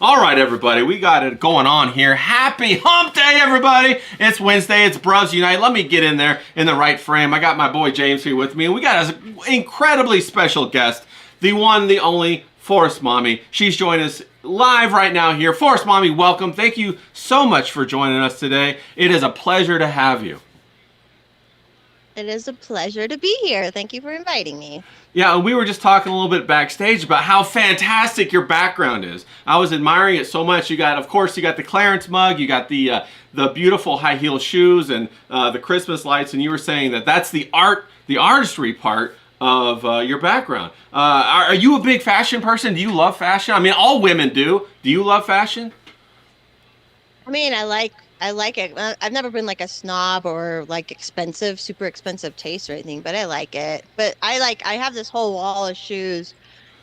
All right, everybody, we got it going on here. Happy Hump Day, everybody! It's Wednesday. It's Bruvs Unite. Let me get in there in the right frame. I got my boy James here with me, and we got an incredibly special guest, the one, the only Forest Mommy. She's joining us live right now here. Forest Mommy, welcome. Thank you so much for joining us today. It is a pleasure to have you. It is a pleasure to be here. Thank you for inviting me. Yeah, and we were just talking a little bit backstage about how fantastic your background is. I was admiring it so much. You got, of course, you got the Clarence mug, you got the beautiful high heel shoes, and the Christmas lights. And you were saying that that's the artistry part of your background. Are you a big fashion person? Do you love fashion? I mean, all women do. Do you love fashion? I mean, I like it. I've never been like a snob or like super expensive taste or anything, but I like it. But I have this whole wall of shoes.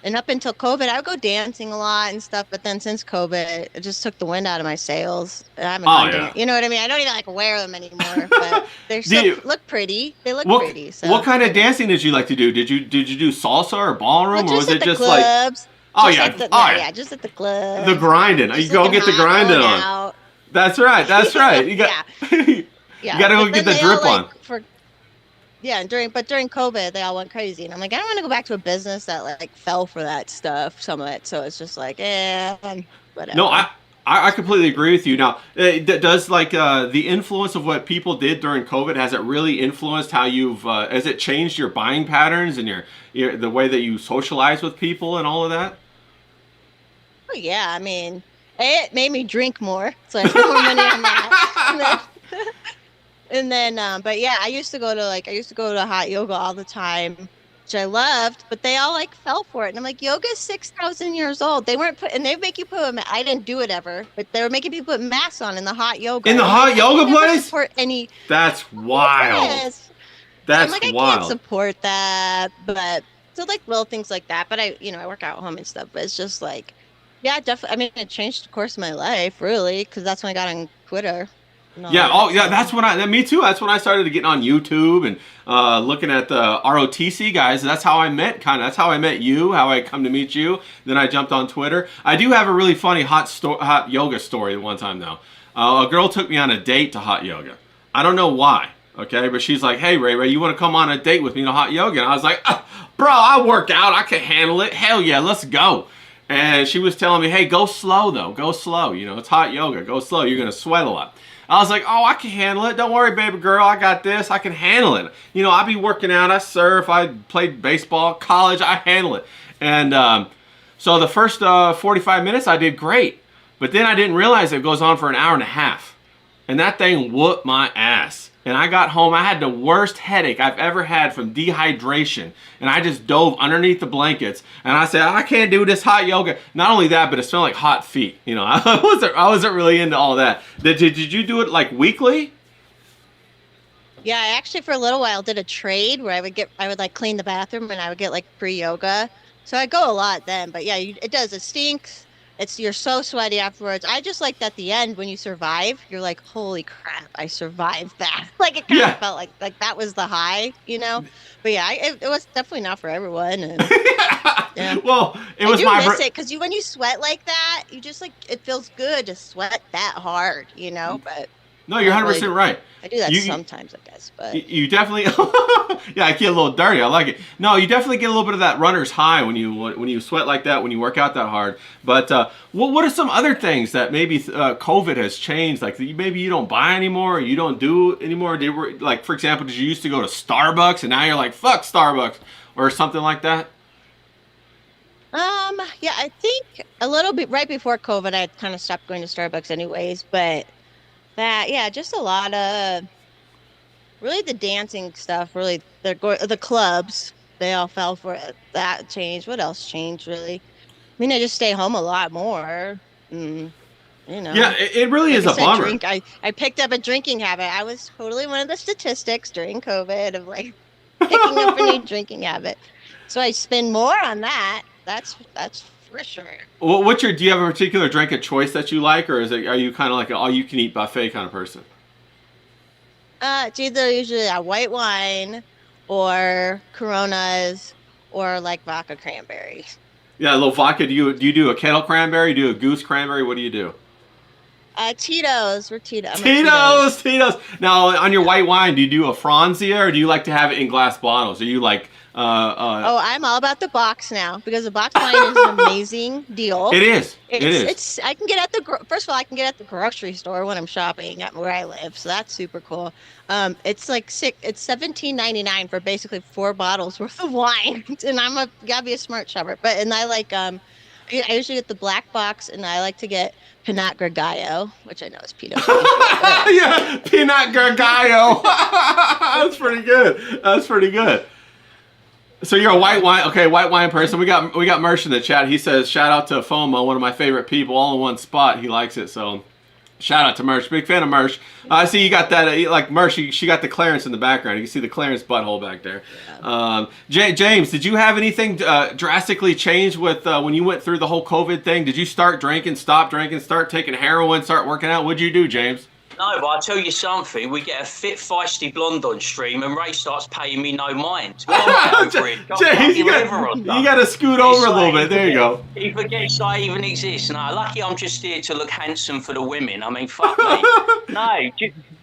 And up until COVID, I would go dancing a lot and stuff. But then since COVID, it just took the wind out of my sails. I haven't gone dancing. You know what I mean? I don't even like wear them anymore, but they still look pretty. They look pretty. So. What kind of dancing did you like to do? Did you do salsa or ballroom, or was it just clubs, like? Yeah, just at the club. The grinding. You go get the grinding on. Out. That's right. That's right. You got. Yeah. You got to go get the drip on. During COVID, they all went crazy, and I'm like, I don't want to go back to a business that like fell for that stuff, some of it. So it's just like, whatever. No, I completely agree with you. Now, does like the influence of what people did during COVID, has it really influenced how has it changed your buying patterns and the way that you socialize with people and all of that? Oh yeah, I mean, it made me drink more, so I spent more money on that. And then, but yeah, I used to go to hot yoga all the time, which I loved, but they all like fell for it. And I'm like, yoga's 6,000 years old. They make you put I didn't do it ever, but they were making people put masks on in the hot yoga. In the hot yoga place? That's wild. Yes. That's wild. I can't support that, but so like little things like that. But I work out at home and stuff, but it's just like, yeah, definitely. I mean, it changed the course of my life, really, because that's when I got on Twitter. That's when me too. That's when I started getting on YouTube and looking at the ROTC guys. That's how I met That's how I met you. How I come to meet you. Then I jumped on Twitter. I do have a really funny hot yoga story. One time though, a girl took me on a date to hot yoga. I don't know why. Okay, but she's like, "Hey Ray, you want to come on a date with me to hot yoga?" And I was like, "Bro, I work out. I can handle it. Hell yeah, let's go." And she was telling me, "Hey, go slow though. Go slow. It's hot yoga. Go slow. You're gonna sweat a lot." I was like, "Oh, I can handle it. Don't worry, baby girl. I got this. I can handle it. I be working out. I surf. I played baseball, college. I handle it." And so the first 45 minutes, I did great. But then I didn't realize it goes on for an hour and a half. And that thing whooped my ass. And I got home. I had the worst headache I've ever had from dehydration. And I just dove underneath the blankets. And I said, I can't do this hot yoga. Not only that, but it smelled like hot feet. I wasn't really into all that. Did you do it like weekly? Yeah, I actually for a little while did a trade where I would like clean the bathroom and I would get like free yoga. So I go a lot then. But yeah, it does. It stinks. You're so sweaty afterwards. I just like at the end when you survive, you're like, holy crap, I survived that. Like it kind of felt like that was the high, But yeah, it was definitely not for everyone. And, yeah. Well, I do miss it because when you sweat like that, you just like it feels good to sweat that hard, But no, you're 100% right. I do that sometimes, I guess. But you definitely, yeah, I get a little dirty. I like it. No, you definitely get a little bit of that runner's high when you sweat like that, when you work out that hard. But what are some other things that maybe COVID has changed? Like maybe you don't buy anymore, or you don't do anymore. Like for example, did you used to go to Starbucks and now you're like fuck Starbucks or something like that? Yeah, I think a little bit right before COVID, I kind of stopped going to Starbucks anyways, but. Just a lot of really the dancing stuff. Really, the clubs. They all fell for it. That changed. What else changed? Really, I mean, I just stay home a lot more. Yeah, it really is a bummer. I picked up a drinking habit. I was totally one of the statistics during COVID of like picking up a new drinking habit. So I spend more on that. That's for sure. Well, do you have a particular drink of choice that you like, or are you kind of like an all-you-can-eat buffet kind of person? It's either usually a white wine, or Coronas, or like vodka cranberry. Yeah, a little vodka. Do you do a kettle cranberry? Do you do a goose cranberry? What do you do? Tito's. We're Tito. I'm a Tito's, Tito's. Tito's. Now, on your white wine, do you do a Franzia or do you like to have it in glass bottles? Are you like, Oh, I'm all about the box now because the box wine is an amazing deal. it is. It is. It's I can get at the first of all I can get at the grocery store when I'm shopping at where I live, so that's super cool. It's like it's 17.99 for basically 4 bottles worth of wine, and gotta be a smart shopper. But and I like I usually get the black box, and I like to get Pinot Grigio, which I know is Pinot Grigio. Yeah, Pinot Grigio. That's pretty good. That's pretty good. So you're a white wine, okay, white wine person. We got Mersh in the chat. He says, shout out to FOMO, one of my favorite people, all in one spot. He likes it, so shout out to Mersh. Big fan of Mersh. I see you got that, like Mersh, she got the Clarence in the background. You can see the Clarence butthole back there. James, did you have anything drastically change with when you went through the whole COVID thing? Did you start drinking, stop drinking, start taking heroin, start working out? What'd you do, James? No, but I'll tell you something. We get a fit, feisty blonde on stream, and Ray starts paying me no mind. Well, James, you got to scoot over a little bit. There you go. He forgets I even exist. No, lucky I'm just here to look handsome for the women. I mean, fuck me. No,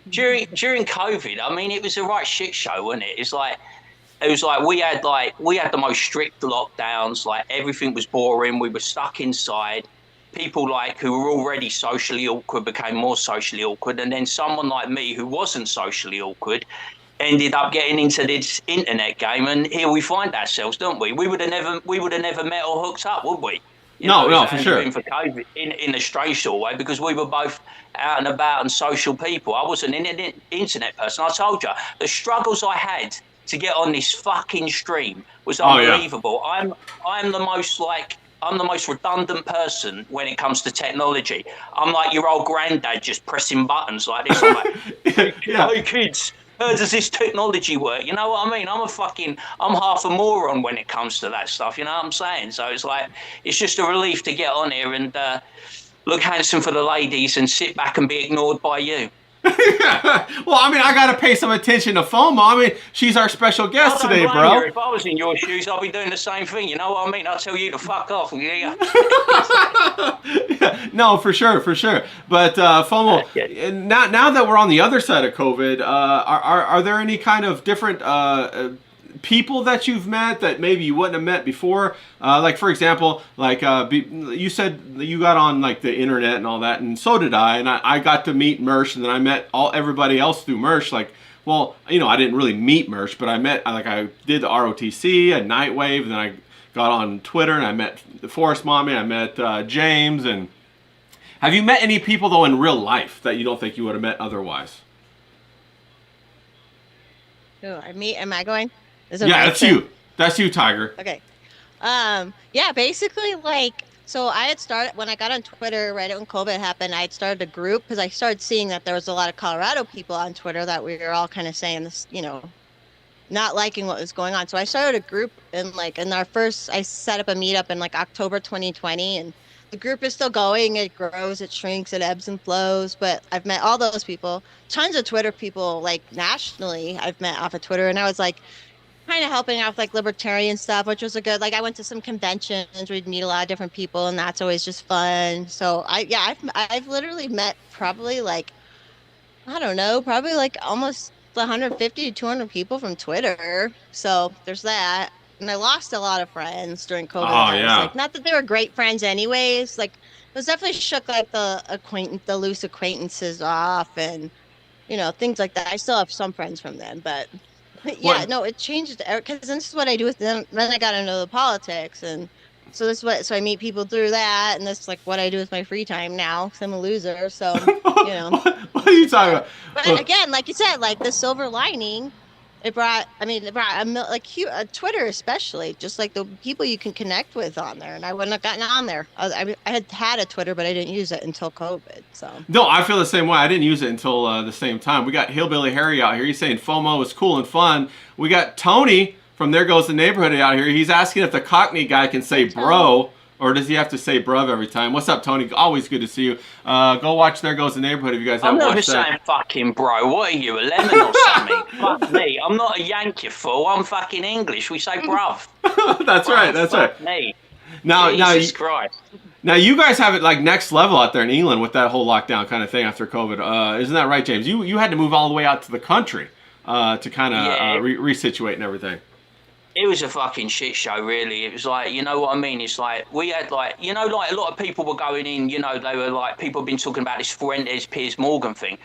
during COVID, I mean, it was a right shit show, wasn't it? It was like we had the most strict lockdowns. Like everything was boring. We were stuck inside. People like who were already socially awkward became more socially awkward, and then someone like me who wasn't socially awkward ended up getting into this internet game, and here we find ourselves, don't we? We would have never met or hooked up, would we? No, for sure. For COVID, in a strange sort of way, because we were both out and about and social people. I wasn't an internet person. I told you the struggles I had to get on this fucking stream was unbelievable. Yeah. I'm the most redundant person when it comes to technology. I'm like your old granddad just pressing buttons like this. I'm like, hey kids, how does this technology work? You know what I mean? I'm half a moron when it comes to that stuff. You know what I'm saying? So it's just a relief to get on here and look handsome for the ladies and sit back and be ignored by you. Well, I mean, I gotta pay some attention to FOMO. I mean, she's our special guest today, bro. If I was in your shoes, I'd be doing the same thing. You know what I mean? I'll tell you to fuck off. Yeah. No, for sure. But FOMO, now that we're on the other side of COVID, are there any kind of different people that you've met that maybe you wouldn't have met before? Like, for example, like you said you got on like the internet and all that, and so did I. And I got to meet Mersh, and then I met everybody else through Mersh. Like, well, you know, I didn't really meet Mersh, but I did the ROTC at Nightwave, and then I got on Twitter, and I met the Forest Mommy, I met James. And have you met any people though in real life that you don't think you would have met otherwise? Oh, am I going? Yeah, that's you. That's you, Tiger. Okay. Yeah, basically, like, so I had started, when I got on Twitter, right when COVID happened, I had started a group because I started seeing that there was a lot of Colorado people on Twitter that we were all kind of saying this, you know, not liking what was going on. So I started a group, and like, I set up a meetup in like October 2020, and the group is still going. It grows, it shrinks, it ebbs and flows, but I've met all those people, tons of Twitter people, like nationally I've met off of Twitter, and I was like, kind of helping out with like libertarian stuff, which was like I went to some conventions, we'd meet a lot of different people, and that's always just fun. So I've literally met probably like, I don't know, probably like almost 150 to 200 people from Twitter. So there's that. And I lost a lot of friends during COVID. Oh, yeah. Like, not that they were great friends anyways. Like, it was definitely shook like the loose acquaintances off, and you know, things like that. I still have some friends from them, but yeah, no, it changed because this is what I do with them. Then I got into the politics, and so I meet people through that, and that's like what I do with my free time now. Cause I'm a loser, so you know. What are you talking about? But again, like you said, like the silver lining, it brought Twitter especially, just like the people you can connect with on there, and I wouldn't have gotten on there. I had a Twitter, but I didn't use it until COVID. So no, I feel the same way. I didn't use it until the same time. We got Hillbilly Harry out here. He's saying FOMO is cool and fun. We got Tony from There Goes the Neighborhood out here. He's asking if the Cockney guy can say bro, or does he have to say bruv every time? What's up, Tony? Always good to see you. Go watch There Goes the Neighborhood if you guys haven't watched that. I'm never saying fucking bro. What are you, a lemon or something? Fuck me. I'm not a Yankee fool. I'm fucking English. We say bruv. That's right. That's right. Me. Now, Jesus Christ. now you guys have it like next level out there in England with that whole lockdown kind of thing after COVID. Isn't that right, James? You had to move all the way out to the country to kind of Yeah, resituate and everything. it was a fucking shit show, really. It was like, you know what I mean? It's like, we had like, you know, like a lot of people were going in, you know, they were like, people have been talking about this Fuentes Piers Morgan thing.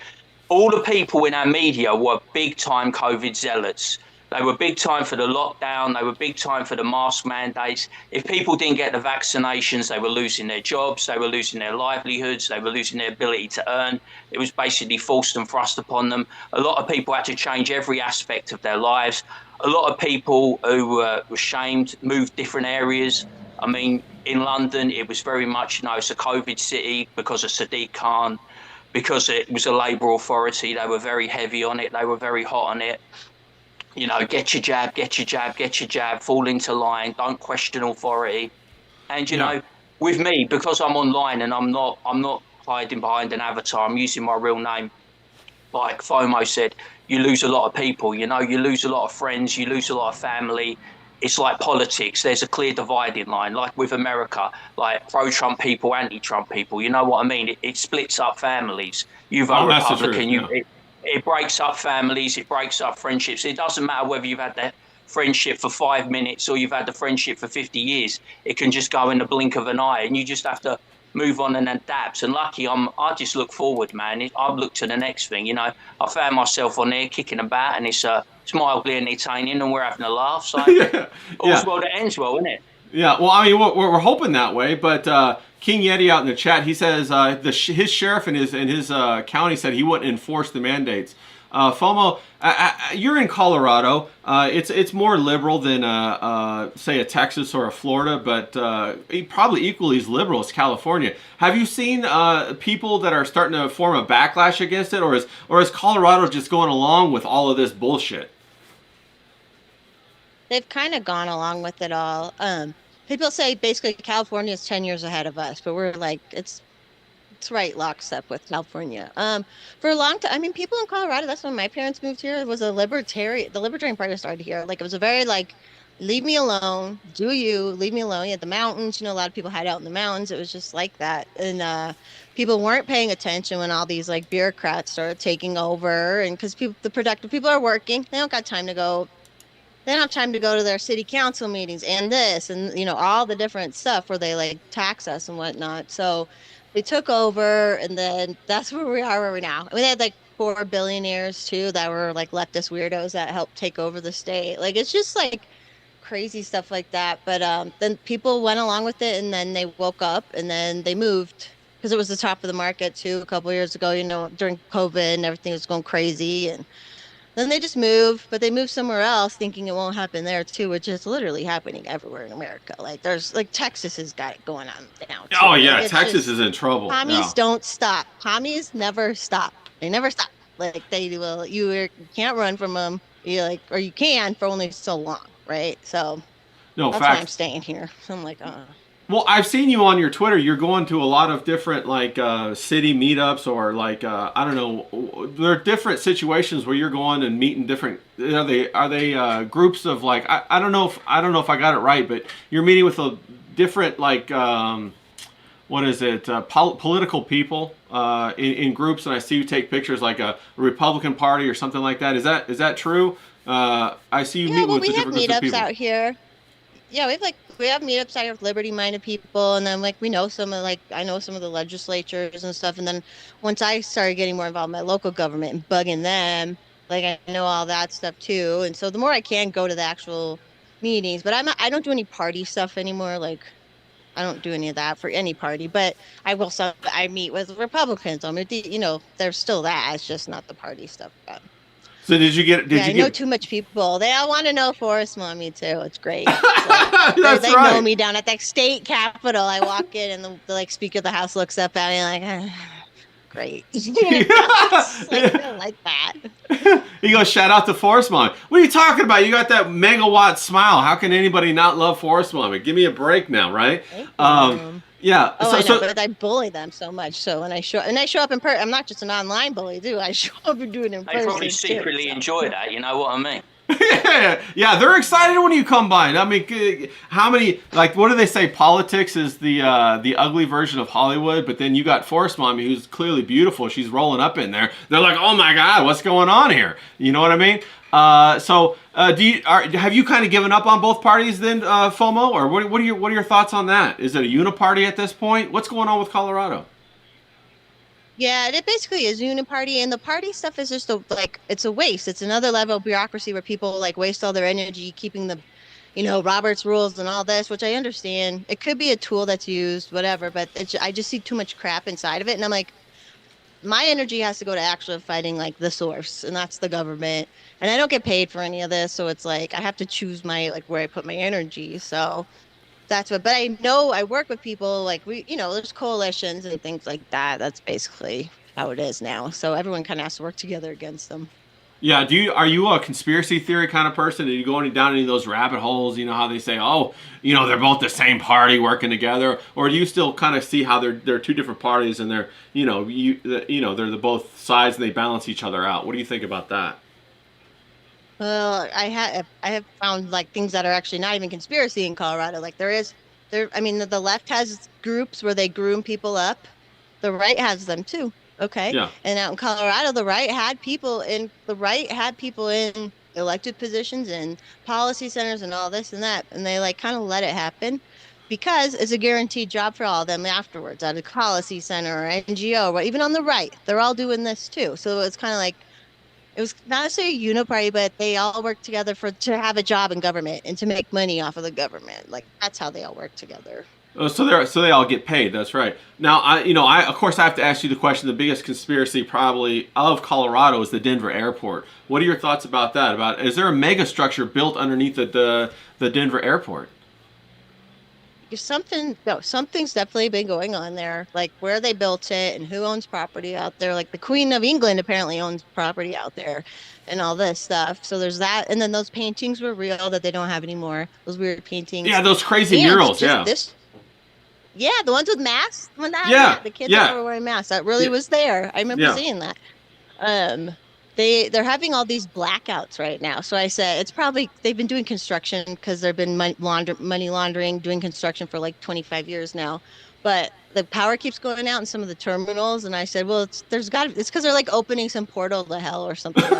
All the people in our media were big time COVID zealots. They were big time for the lockdown. They were big time for the mask mandates. If people didn't get the vaccinations, they were losing their jobs. They were losing their livelihoods. They were losing their ability to earn. It was basically forced and thrust upon them. A lot of people had to change every aspect of their lives. A lot of people who were shamed moved different areas. I mean, in London, it was very much, you know, it's a COVID city because of Sadiq Khan, because it was a Labour authority. They were very heavy on it. They were very hot on it. You know, get your jab, get your jab, get your jab, fall into line, don't question authority. And, you know, with me, because I'm online and I'm not hiding behind an avatar, I'm using my real name. Like FOMO said, you lose a lot of people, you know, you lose a lot of friends, you lose a lot of family. It's like politics. There's a clear dividing line, like with America, like pro-Trump people, anti-Trump people. You know what I mean? It splits up families. You vote Republican, it breaks up families, it breaks up friendships. It doesn't matter whether you've had that friendship for 5 minutes or you've had the friendship for 50 years. It can just go in the blink of an eye, and you just have to move on and adapt. And lucky, I just look forward, man. I look to the next thing. You know, I found myself on there kicking about, and it's mildly entertaining, and we're having a laugh. So all's well that ends well, isn't it? Yeah. Well, I mean, we're hoping that way. But King Yeti out in the chat, he says his sheriff in his county said he wouldn't enforce the mandates. FOMO, you're in Colorado. It's more liberal than say a Texas or a Florida, but probably equally as liberal as California. Have you seen people that are starting to form a backlash against it, or is Colorado just going along with all of this bullshit? They've kind of gone along with it all. People say basically California is 10 years ahead of us, but we're like it's right lockstep with California. For a long time, I mean, people in Colorado, that's when my parents moved here. It was the Libertarian Party started here. Like, it was a very, like, leave me alone, do you, leave me alone. You had the mountains, you know, a lot of people hide out in the mountains. It was just like that. And people weren't paying attention when all these, like, bureaucrats started taking over. And because the productive people are working, they don't got time to go. They don't have time to go to their city council meetings and this and, you know, all the different stuff where they, like, tax us and whatnot. So they took over, and then that's where we are now. We had like 4 billionaires too that were like leftist weirdos that helped take over the state. Like, it's just like crazy stuff like that. But then people went along with it, and then they woke up, and then they moved because it was the top of the market too a couple of years ago. You know, during COVID and everything was going crazy, and then they just move, but they move somewhere else thinking it won't happen there too, which is literally happening everywhere in America. Like, there's like Texas has got it going on now too. Oh yeah, like, Texas is in trouble. Commies don't stop. Commies never stop. They never stop. Like, they will, you can't run from them. You like, or you can for only so long, right? So that's why I'm staying here. So I'm like, Well, I've seen you on your Twitter. You're going to a lot of different like city meetups, or like I don't know. There are different situations where you're going and meeting different. Are they groups of like I don't know if I got it right, but you're meeting with a different like what is it? Political people in groups, and I see you take pictures like a Republican Party or something like that. Is that true? I see you meet with the different groups of people. We have meetups out here. Yeah, we have meetups out here with liberty-minded people, and then like we know I know some of the legislatures and stuff. And then once I started getting more involved in my local government and bugging them, like I know all that stuff too. And so the more I can go to the actual meetings, but I don't do any party stuff anymore. Like, I don't do any of that for any party, but I meet with Republicans. I mean, you know, there's still that. It's just not the party stuff. So I know too much people. They all want to know Forest Mommy too. It's great. So, That's they right. know me down at the state capitol. I walk in, and the like Speaker of the House looks up at me like, great. I like that. He goes, shout out to Forest Mommy. What are you talking about? You got that megawatt smile. How can anybody not love Forest Mommy? Give me a break now, right? Yeah. Oh, I know, but I bully them so much. So when I show up in person, I'm not just an online bully, too. I show up and do it in person. They probably secretly enjoy that. You know what I mean? Yeah, they're excited when you come by. I mean, how many, like, what do they say? Politics is the ugly version of Hollywood, but then you got Forest Mommy, who's clearly beautiful. She's rolling up in there. They're like, oh my God, what's going on here? You know what I mean? Have you kind of given up on both parties then, FOMO, or what are your thoughts on that? Is it a uniparty at this point? What's going on with Colorado? Yeah, it basically is uniparty, and the party stuff is just it's a waste. It's another level of bureaucracy where people like waste all their energy keeping Robert's rules and all this, which I understand. It could be a tool that's used, whatever, but I just see too much crap inside of it, and I'm like, my energy has to go to actually fighting like the source, and that's the government. And I don't get paid for any of this, so it's like I have to choose my like where I put my energy. So that's what, but I know I work with people like there's coalitions and things like that. That's basically how it is now. So everyone kind of has to work together against them. Yeah, are you a conspiracy theory kind of person? Do you go down any of those rabbit holes? You know how they say, oh, they're both the same party working together, or do you still kind of see how they're two different parties and they're they're the both sides and they balance each other out? What do you think about that? Well, I have found like things that are actually not even conspiracy in Colorado. Like I mean, the left has groups where they groom people up. The right has them too. Okay. Yeah. And out in Colorado, the right had people in elected positions and policy centers and all this and that. And they like kind of let it happen because it's a guaranteed job for all of them afterwards at a policy center or NGO, or even on the right. They're all doing this too. So it's kind of like it was not necessarily a uniparty, but they all work together to have a job in government and to make money off of the government. Like that's how they all work together. Oh, so they all get paid. That's right. Now, I of course I have to ask you the question. The biggest conspiracy probably of Colorado is the Denver airport. What are your thoughts about that? Is there a mega structure built underneath the Denver airport? Something's definitely been going on there, like where they built it and who owns property out there. Like the Queen of England apparently owns property out there and all this stuff. So there's that. And then those paintings were real that they don't have anymore. Those weird paintings. Yeah, those crazy murals. Yeah. Yeah, the ones with masks. The kids that were wearing masks. That really was there. I remember seeing that. They're having all these blackouts right now. So I said it's probably they've been doing construction because they've been money laundering, doing construction for like 25 years now. But the power keeps going out in some of the terminals, and I said, well, it's because they're like opening some portal to hell or something. And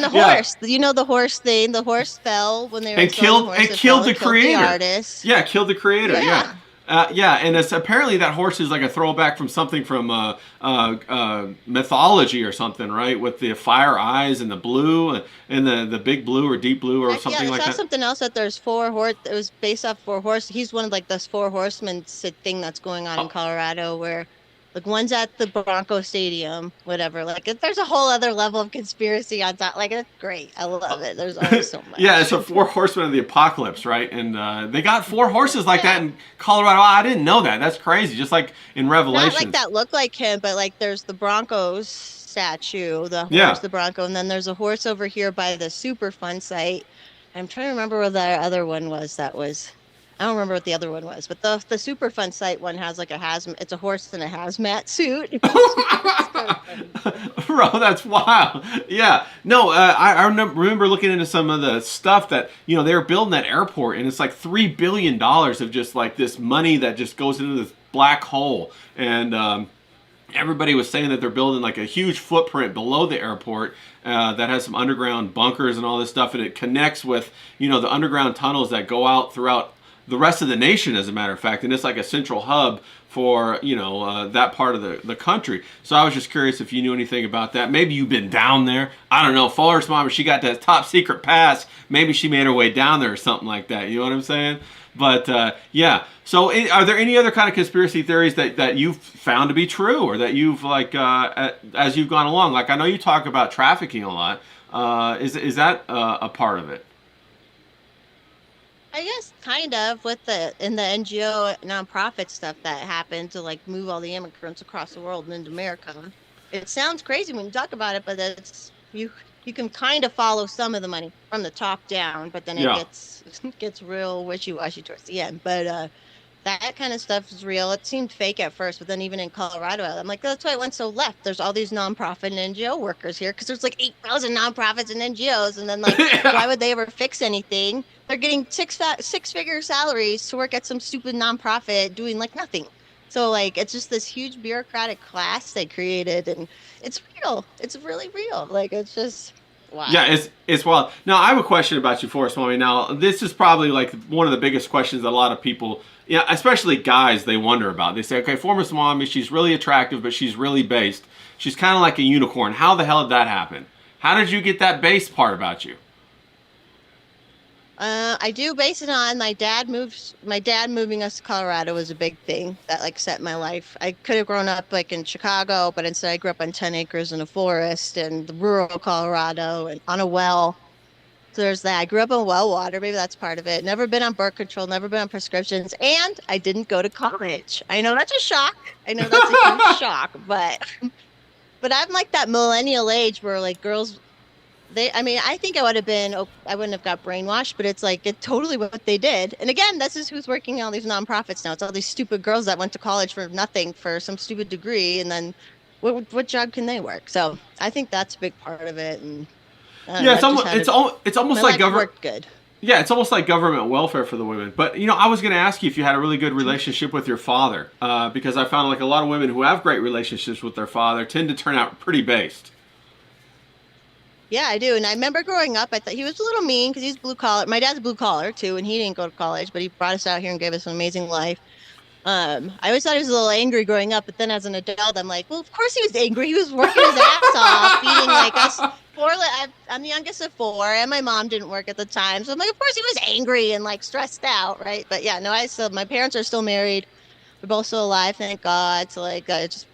the horse, the horse thing, the horse fell when they were killed the creator. The artist. Yeah, killed the creator. Yeah. And it's apparently that horse is like a throwback from something from mythology or something, right? With the fire eyes and the blue and the big blue or deep blue or something like that. I saw something else that there's it was based off 4 horses. He's one of like those 4 horsemen thing that's going on in Colorado where like one's at the Bronco Stadium, whatever. Like there's a whole other level of conspiracy on top. Like it's great. I love it. There's always so much. Yeah, it's a 4 horsemen of the apocalypse, right? And they got 4 horses like that in Colorado. I didn't know that. That's crazy. Just like in Revelation. Not like that look like him, but like there's the Broncos statue, the horse, the Bronco, and then there's a horse over here by the Superfund site. I'm trying to remember where the other one was. I don't remember what the other one was, but the Superfund site one has like it's a horse in a hazmat suit. Bro, that's wild. Yeah. No, I remember looking into some of the stuff that, they were building that airport, and it's like $3 billion of just like this money that just goes into this black hole. And everybody was saying that they're building like a huge footprint below the airport that has some underground bunkers and all this stuff, and it connects with, the underground tunnels that go out throughout the rest of the nation, as a matter of fact, and it's like a central hub for that part of the country. So I was just curious if you knew anything about that. Maybe you've been down there. I don't know. Forrest's mom, if she got that top secret pass, maybe she made her way down there or something like that. You know what I'm saying? But yeah. So are there any other kind of conspiracy theories that you've found to be true, or that you've as you've gone along? Like I know you talk about trafficking a lot. Is that a part of it? I guess kind of in the NGO nonprofit stuff that happened to like move all the immigrants across the world and into America. It sounds crazy when you talk about it, but it's you can kind of follow some of the money from the top down, but then it gets real wishy-washy towards the end. But that kind of stuff is real. It seemed fake at first, but then even in Colorado, I'm like, that's why it went so left. There's all these nonprofit and NGO workers here because there's like 8,000 nonprofits and NGOs, and then like, why Yeah. would they ever fix anything? They're getting six-figure salaries to work at some stupid nonprofit doing like nothing. So like, it's just this huge bureaucratic class they created, and it's real. It's really real. Like, it's just Yeah, wild. it's wild. Now I have a question about you, Forrest Mommy. Now this is probably like one of the biggest questions that a lot of people, yeah, especially guys, they wonder about. They say, okay, Forrest Mommy, she's really attractive, but she's really based. She's kind of like a unicorn. How the hell did that happen? How did you get that base part about you? I do base it on my dad moving us to Colorado was a big thing that like set my life. I could have grown up like in Chicago, but instead I grew up on 10 acres in a forest and rural Colorado and on a well. So there's that. I grew up on well water. Maybe that's part of it. Never been on birth control, never been on prescriptions, and I didn't go to college. I know that's a shock. I know that's a huge shock, but I'm like that millennial age where like girls I mean, I think I would have been, I wouldn't have got brainwashed, but it's like, it's totally what they did. And again, this is who's working on these nonprofits now. It's all these stupid girls that went to college for nothing for some stupid degree. And then what job can they work? So I think that's a big part of it. And I don't know, Yeah, I've just had it's almost my like life government. worked good. Yeah, it's almost like government welfare for the women. But you know, I was going to ask you if you had a really good relationship with your father, because I found like a lot of women who have great relationships with their father tend to turn out pretty based. Yeah, I do. And I remember growing up, I thought he was a little mean because he's blue collar. My dad's blue collar too, and he didn't go to college, but he brought us out here and gave us an amazing life. I always thought he was a little angry growing up, but then as an adult, I'm like, well, of course he was angry. He was working his ass off, feeding like us four. I'm the youngest of four, and my mom didn't work at the time, so I'm like, of course he was angry and like stressed out, right? But yeah, no, my parents are still married. We're both still alive, thank God. So like, that's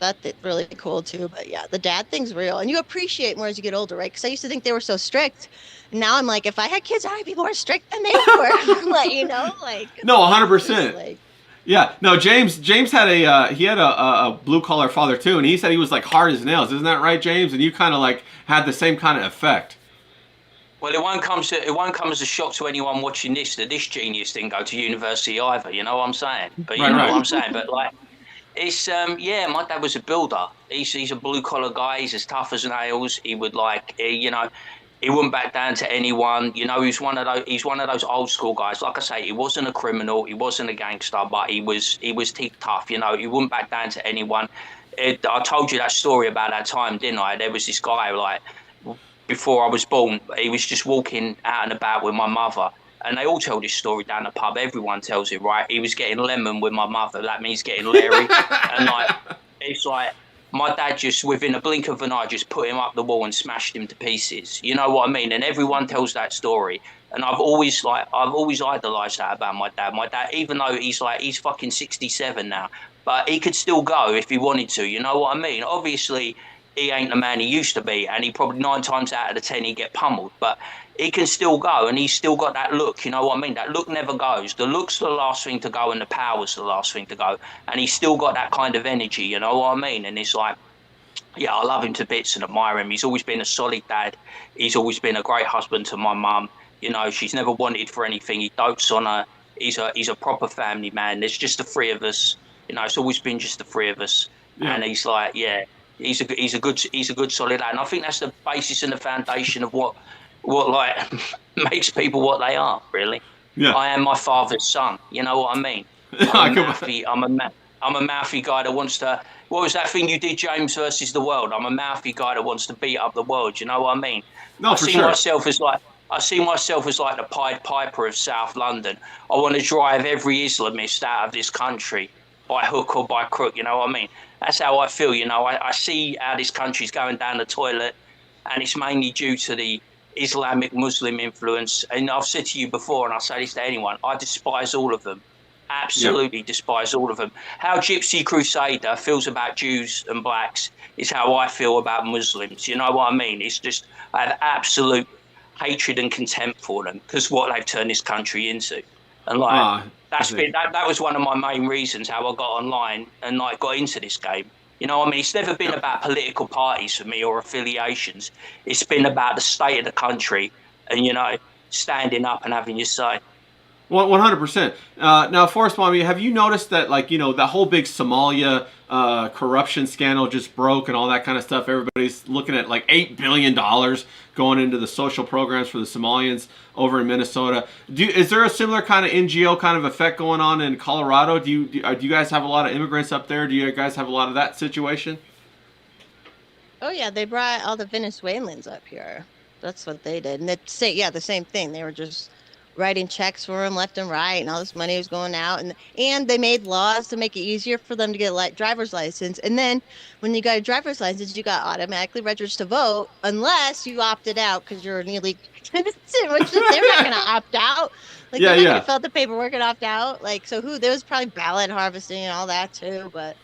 really cool too. But yeah, the dad thing's real, and you appreciate more as you get older, right? Because I used to think they were so strict. And now I'm like, if I had kids, I'd be more strict than they were. Like, like No, it's just 100%. like. Yeah, no. James had he had a blue collar father too, and he said he was like hard as nails. Isn't that right, James? And you kind of like had the same kind of effect. Well, it won't come as a shock to anyone watching this that this genius didn't go to university either. You know what I'm saying? But you Right, know right. what I'm saying. But like, it's yeah, my dad was a builder. He's a blue collar guy. He's as tough as nails. He would like, you know, he wouldn't back down to anyone. You know, he's one of those old school guys. Like I say, he wasn't a criminal. He wasn't a gangster, but he was teeth tough. You know, he wouldn't back down to anyone. I told you that story about that time, didn't I? There was this guy like before I was born, he was just walking out and about with my mother. And they all tell this story down the pub. Everyone tells it, right? He was getting lemon with my mother. That means getting Larry. And like, it's like my dad just within a blink of an eye just put him up the wall and smashed him to pieces. You know what I mean? And everyone tells that story. And I've always idolized that about my dad. My dad, even though he's fucking 67 now, but he could still go if he wanted to. You know what I mean? Obviously, he ain't the man he used to be, and he probably 9 times out of the 10 he'd get pummeled. But he can still go, and he's still got that look. You know what I mean? That look never goes. The look's the last thing to go, and the power's the last thing to go. And he's still got that kind of energy. You know what I mean? And it's like, yeah, I love him to bits and admire him. He's always been a solid dad. He's always been a great husband to my mum. You know, she's never wanted for anything. He dotes on her. He's a proper family man. There's just the three of us. You know, it's always been just the three of us. Yeah. And he's like, yeah, he's a good solid lad. And I think that's the basis and the foundation of what like makes people what they are. Really, Yeah. I am my father's son. You know what I mean? I'm a mouthy guy that wants to. What was that thing you did, James versus the world? I'm a mouthy guy that wants to beat up the world. You know what I mean? No, I for see sure. myself as like I see myself as like the Pied Piper of South London. I want to drive every Islamist out of this country by hook or by crook. You know what I mean? That's how I feel. You know, I see how this country's going down the toilet, and it's mainly due to the Islamic Muslim influence. And I've said to you before, and I'll say this to anyone, I despise all of them. Absolutely despise all of them. How Gypsy Crusader feels about Jews and blacks is how I feel about Muslims. You know what I mean? It's just, I have absolute hatred and contempt for them because what they've turned this country into. And like, Ah, I that's see. been, that was one of my main reasons how I got online and like got into this game. You know what I mean? It's never been about political parties for me or affiliations. It's been about the state of the country and, you know, standing up and having your say. Well, 100%. Now, Forrest Mommy, have you noticed that, like, that whole big Somalia corruption scandal just broke and all that kind of stuff? Everybody's looking at like $8 billion going into the social programs for the Somalians over in Minnesota. Is there a similar kind of NGO kind of effect going on in Colorado? Do you guys have a lot of immigrants up there? Do you guys have a lot of that situation? Oh yeah, they brought all the Venezuelans up here. That's what they did, and the same thing. They were just writing checks for them left and right, and all this money was going out, and they made laws to make it easier for them to get like driver's license. And then when you got a driver's license, you got automatically registered to vote unless you opted out because you're an illegal citizen, which they're not going to opt out. Like they're not going to fill out the paperwork and opt out. Like so, there was probably ballot harvesting and all that too, but.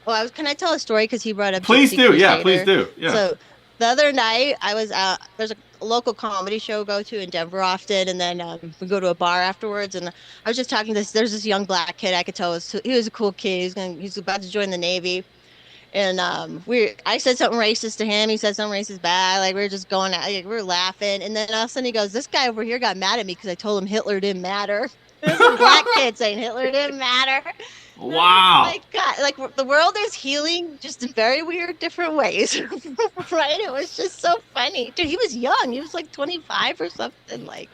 Well, can I tell a story? Because he brought up. Please do. Yeah, please do. Yeah. So the other night I was out. There's a local comedy show I go to in Denver often, and then we go to a bar afterwards. And I was just talking to there's this young black kid. I could tell he was a cool kid. He's about to join the Navy. And I said something racist to him. He said something racist back. Like we were just going out, like, we were laughing. And then all of a sudden he goes, "This guy over here got mad at me because I told him Hitler didn't matter." There's a black kid saying Hitler didn't matter. Wow. Like God, like the world is healing just in very weird, different ways, right? It was just so funny. Dude, he was young. He was like 25 or something. Like,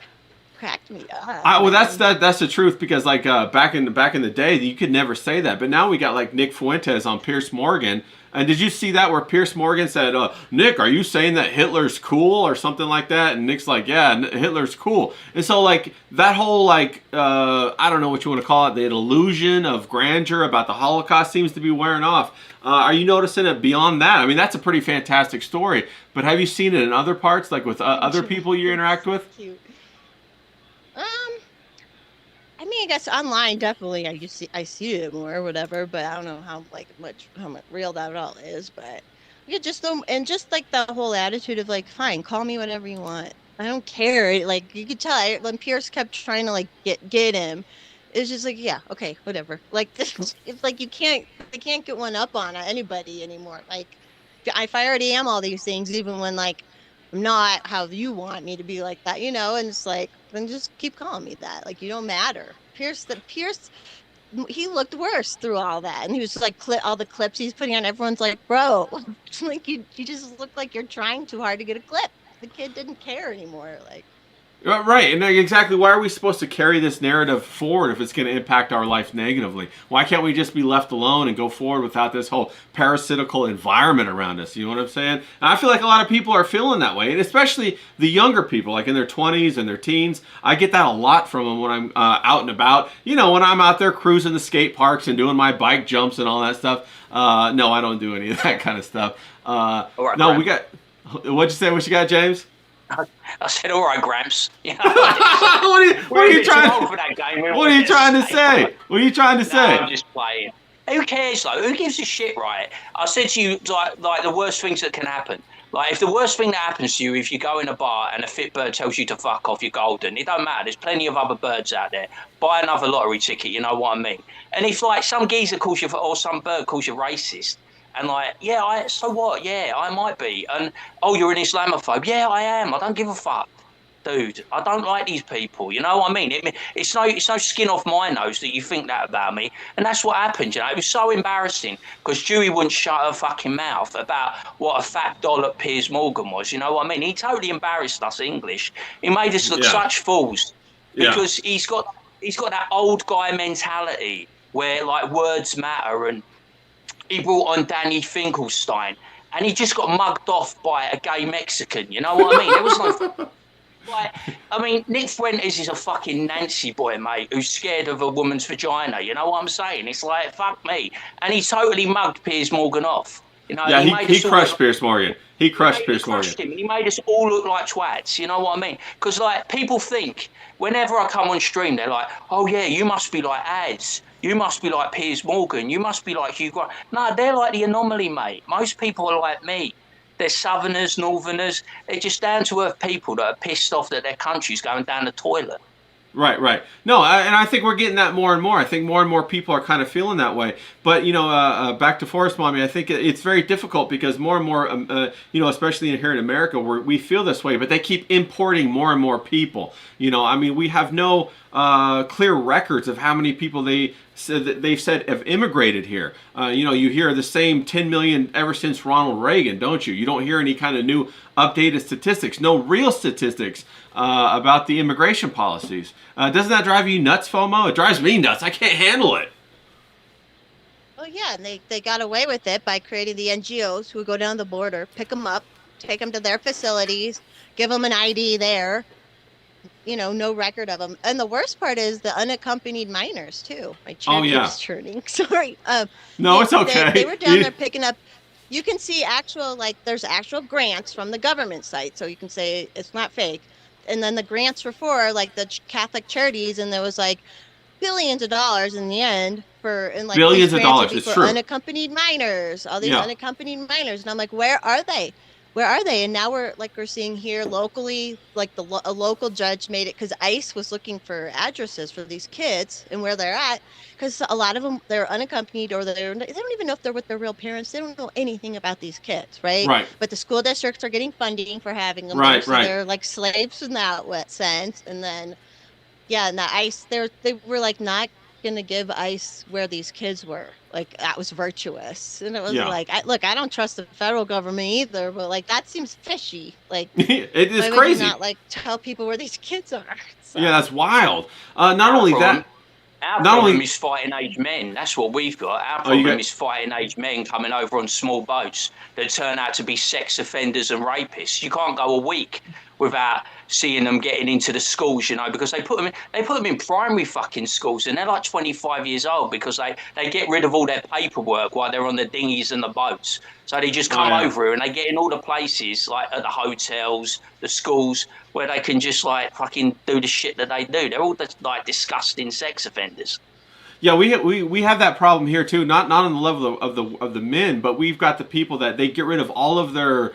cracked me up. Well, that's the truth because like back in the day, you could never say that. But now we got like Nick Fuentes on Piers Morgan. And did you see that where Piers Morgan said, "Nick, are you saying that Hitler's cool or something like that?" And Nick's like, "Yeah, Hitler's cool." And so like that whole like I don't know what you want to call it, the illusion of grandeur about the Holocaust seems to be wearing off. Are you noticing it beyond that? I mean, that's a pretty fantastic story. But have you seen it in other parts, like with other people you interact with? Cute. I mean, I guess online definitely I see it more or whatever, but I don't know how much real that at all is. But yeah, just like the whole attitude of like, fine, call me whatever you want. I don't care. Like you could tell when Pierce kept trying to like get him, it's just like, yeah, okay, whatever. Like this, it's like they can't get one up on anybody anymore. Like if I already am all these things, even when like I'm not how you want me to be like that, and it's like, then just keep calling me that. Like, you don't matter. Pierce, he looked worse through all that. And he was like, all the clips he's putting on, everyone's like, bro, like you just look like you're trying too hard to get a clip. The kid didn't care anymore. Like, right, and exactly why are we supposed to carry this narrative forward if it's going to impact our life negatively? Why can't we just be left alone and go forward without this whole parasitical environment around us? You know what I'm saying? And I feel like a lot of people are feeling that way, and especially the younger people, like in their 20s and their teens. I get that a lot from them when I'm out and about. When I'm out there cruising the skate parks and doing my bike jumps and all that stuff. No, I don't do any of that kind of stuff. No, we got... What'd you say? What you got, James? I said, "All right, Gramps." What are you trying to say? What are you trying to say? I'm just playing. Who cares though? Who gives a shit, right? I said to you, like the worst things that can happen. Like if the worst thing that happens to you, if you go in a bar and a fit bird tells you to fuck off, you're golden. It don't matter. There's plenty of other birds out there. Buy another lottery ticket. You know what I mean? And if like some geezer calls you or some bird calls you racist. And like, yeah, so what? Yeah, I might be. And, oh, you're an Islamophobe. Yeah, I am. I don't give a fuck. Dude, I don't like these people. You know what I mean? It's no skin off my nose that you think that about me. And that's what happened, It was so embarrassing because Dewey wouldn't shut her fucking mouth about what a fat dollop Piers Morgan was. You know what I mean? He totally embarrassed us English. He made us look such fools because he's got that old guy mentality where, like, words matter and he brought on Danny Finkelstein, and he just got mugged off by a gay Mexican. You know what I mean? There was no... Nick Fuentes is a fucking Nancy boy, mate, who's scared of a woman's vagina. You know what I'm saying? It's like, fuck me. And he totally mugged Piers Morgan off. Yeah, he crushed Piers Morgan. He crushed Piers Morgan. He made us all look like twats. You know what I mean? Because, like, people think, whenever I come on stream, they're like, oh, yeah, you must be like Ads. You must be like Piers Morgan. You must be like Hugh Grant. No, they're like the anomaly, mate. Most people are like me. They're Southerners, Northerners. They're just down-to-earth people that are pissed off that their country's going down the toilet. Right, right. No, and I think we're getting that more and more. I think more and more people are kind of feeling that way. But back to Forest Mommy, I think it's very difficult because more and more, especially here in America, where we feel this way. But they keep importing more and more people. I mean, we have no clear records of how many people they've said have immigrated here. You hear the same 10 million ever since Ronald Reagan, don't you? You don't hear any kind of new updated statistics, no real statistics about the immigration policies. Doesn't that drive you nuts, FOMO? It drives me nuts. I can't handle it. Oh yeah, and they got away with it by creating the NGOs who would go down the border, pick them up, take them to their facilities, give them an ID there. No record of them. And the worst part is the unaccompanied minors too. My chair keeps turning. Sorry. No, it's okay. They were down there picking up. You can see there's actual grants from the government site, so you can say it's not fake. And then the grants were for the Catholic charities, and there was billions of dollars in the end billions of dollars. It's true. Unaccompanied minors, all these unaccompanied minors, and I'm like, where are they? Where are they? And now we're seeing here locally, a local judge made it because ICE was looking for addresses for these kids and where they're at, because a lot of them, they're unaccompanied, or they don't even know if they're with their real parents. They don't know anything about these kids, right? Right. But the school districts are getting funding for having them. Right, so they're like slaves in that sense. And then, and the ICE, they were not going to give ICE where these kids were. That was virtuous. And it was I don't trust the federal government either, but that seems fishy. It is why crazy. Would you not tell people where these kids are? So. Yeah, that's wild. Not only that. Our problem is fighting age men. That's what we've got. Our problem is fighting age men coming over on small boats that turn out to be sex offenders and rapists. You can't go a week without seeing them getting into the schools, because they put them in primary fucking schools, and they're 25 years old because they get rid of all their paperwork while they're on the dinghies and the boats. So they just come over here and they get in all the places, at the hotels, the schools, where they can just fucking do the shit that they do. They're all disgusting sex offenders. Yeah, we have that problem here too. Not on the level of the men, but we've got the people that they get rid of all of their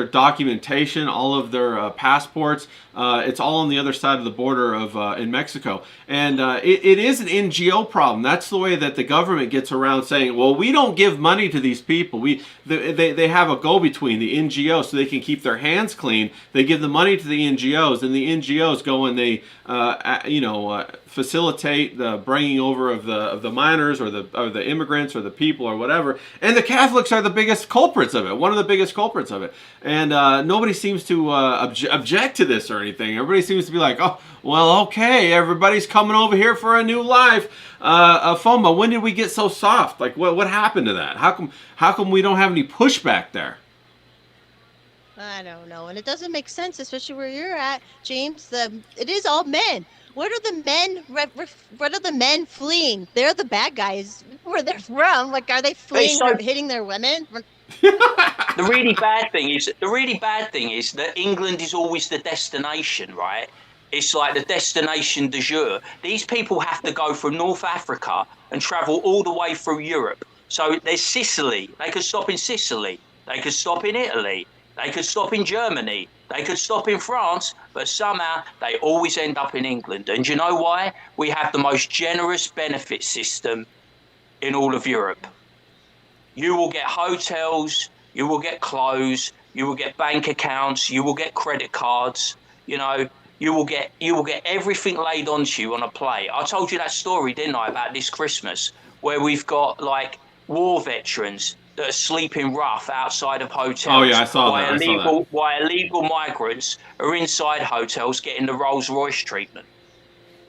documentation, all of their passports. It's all on the other side of the border in Mexico. And it is an NGO problem. That's the way that the government gets around saying, well, we don't give money to these people. They have a go-between, the NGO, so they can keep their hands clean. They give the money to the NGOs, and the NGOs go and they facilitate the bringing over of the minors or the immigrants or the people or whatever. And the Catholics are the biggest culprits of it, one of the biggest culprits of it. And nobody seems to object to this or anything. Everybody seems to be like, oh, well, okay, everybody's coming over here for a new life. FOMO, when did we get so soft? What happened to that? How come we don't have any pushback there? I don't know, and it doesn't make sense, especially where you're at, James. It is all men. What are the men? What are the men fleeing? They're the bad guys. Where they're from? Are they fleeing or hitting their women? The really bad thing is that England is always the destination, right? It's the destination du jour. These people have to go from North Africa and travel all the way through Europe. So there's Sicily. They could stop in Sicily. They could stop in Italy. They could stop in Germany. They could stop in France, but somehow they always end up in England. And you know why? We have the most generous benefit system in all of Europe. You will get hotels, you will get clothes, you will get bank accounts, you will get credit cards, you will get everything laid onto you on a plate. I told you that story, didn't I, about this Christmas, where we've got war veterans that are sleeping rough outside of hotels. Oh yeah, I saw that. Why illegal migrants are inside hotels getting the Rolls Royce treatment.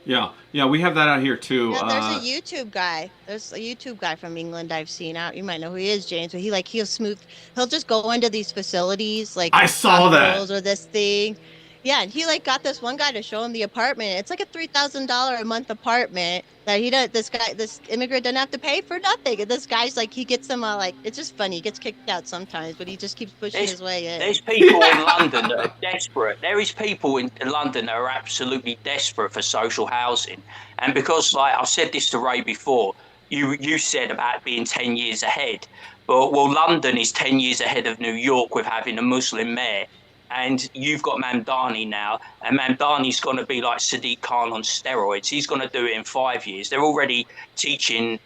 Yeah, we have that out here too. Yeah, there's a YouTube guy. There's a YouTube guy from England I've seen out. You might know who he is, James. But he'll smooth. He'll just go into these facilities I saw that. Or this thing. Yeah, and he got this one guy to show him the apartment. It's a $3,000 a month apartment that this immigrant doesn't have to pay for nothing. And this guy's he gets them it's just funny. He gets kicked out sometimes, but he just keeps pushing his way in. There's people in London that are desperate. There is people in London that are absolutely desperate for social housing. And because I've said this to Ray before, you said about being 10 years ahead. But London is 10 years ahead of New York with having a Muslim mayor. and you've got Mamdani now, and Mamdani's going to be like Sadiq Khan on steroids. He's going to do it in 5 years. They're already teaching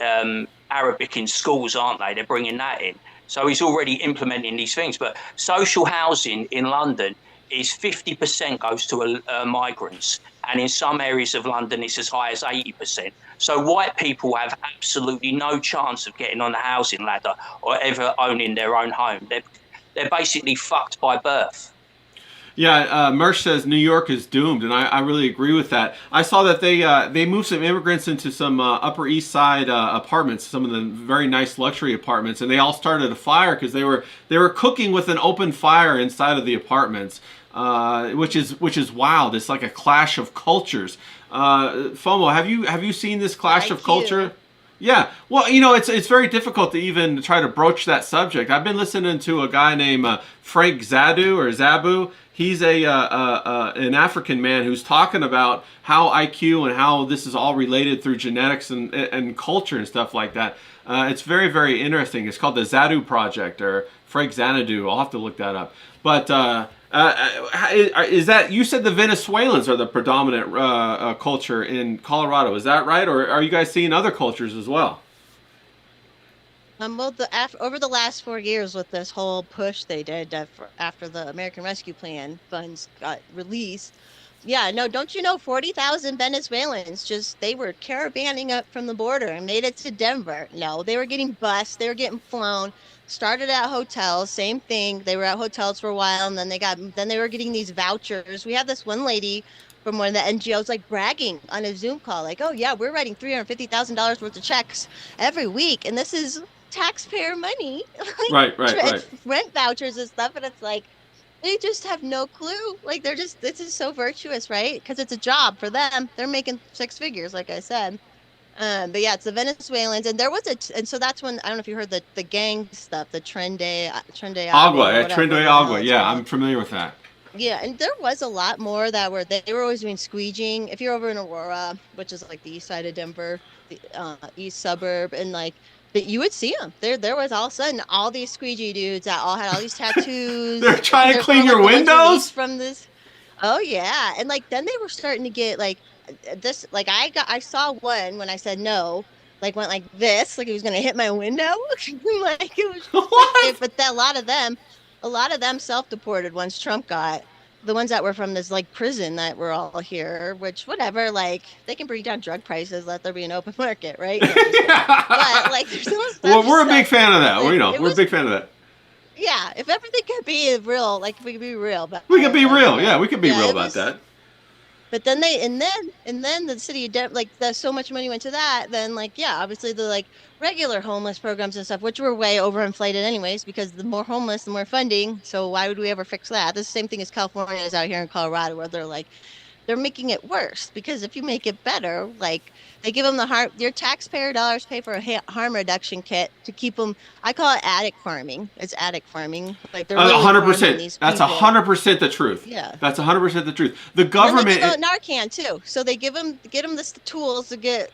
Arabic in schools, aren't they? They're bringing that in. So he's already implementing these things. But social housing in London is 50% goes to migrants. And in some areas of London, it's as high as 80%. So white people have absolutely no chance of getting on the housing ladder or ever owning their own home. They're basically fucked by birth. Yeah, Mersh says New York is doomed, and I really agree with that. I saw that they moved some immigrants into some Upper East Side apartments, some of the very nice luxury apartments, and they all started a fire because they were cooking with an open fire inside of the apartments, which is wild. It's like a clash of cultures. FOMO, have you seen this clash of culture? Yeah, well, it's very difficult to even try to broach that subject. I've been listening to a guy named Frank Zabu. He's an African man who's talking about how IQ and how this is all related through genetics and culture and stuff like that. It's very, very interesting. It's called the Zadu Project, or Frank Xanadu. I'll have to look that up. But is that, you said the Venezuelans are the predominant culture in Colorado? Is that right, or are you guys seeing other cultures as well? Well, over the last 4 years with this whole push they did after the American Rescue Plan funds got released, yeah, no, don't you know 40,000 Venezuelans they were caravanning up from the border and made it to Denver. No, they were getting bused, they were getting flown, started at hotels, same thing. They were at hotels for a while, and then they were getting these vouchers. We had this one lady from one of the NGOs like bragging on a Zoom call, like, oh yeah, we're writing $350,000 worth of checks every week, and this is taxpayer money. Like, right. Rent vouchers and stuff, and it's like, they just have no clue. Like, this is so virtuous, right? Because it's a job for them. They're making six figures, like I said. But yeah, it's the Venezuelans, and and so that's when, I don't know if you heard the gang stuff, the Trende Agua. Yeah, I'm familiar with that. Yeah, and there was a lot more they were always doing squeegeeing. If you're over in Aurora, which is like the east side of Denver, the east suburb, and like, but you would see them. There was all of a sudden all these squeegee dudes that all had all these tattoos. They're trying to clean your windows from this. Oh yeah, and like then they were starting to get like this. Like I saw one when I said no. Like went like this, like he was gonna hit my window. Like it was. What? But a lot of them self-deported once Trump got. The ones that were from this like prison that were all here, which whatever, like they can bring down drug prices, let there be an open market, right? But like, there's no stuff. Well, we're a big fan of that. We're a big fan of that. Yeah, if everything could be real, like if we could be real, but we could be real. Yeah, we could be real about that. But then the city of Denver, like so much money went to that. Then like, yeah, obviously the like regular homeless programs and stuff, which were way overinflated anyways, because the more homeless, the more funding. So why would we ever fix that? The same thing as California is out here in Colorado, where they're making it worse, because if you make it better, like they give them your taxpayer dollars pay for a harm reduction kit to keep them. I call it attic farming. It's attic farming. Like they're 100%. That's 100% the truth. Yeah, that's 100% the truth. The government and Narcan too. So they get them the tools to get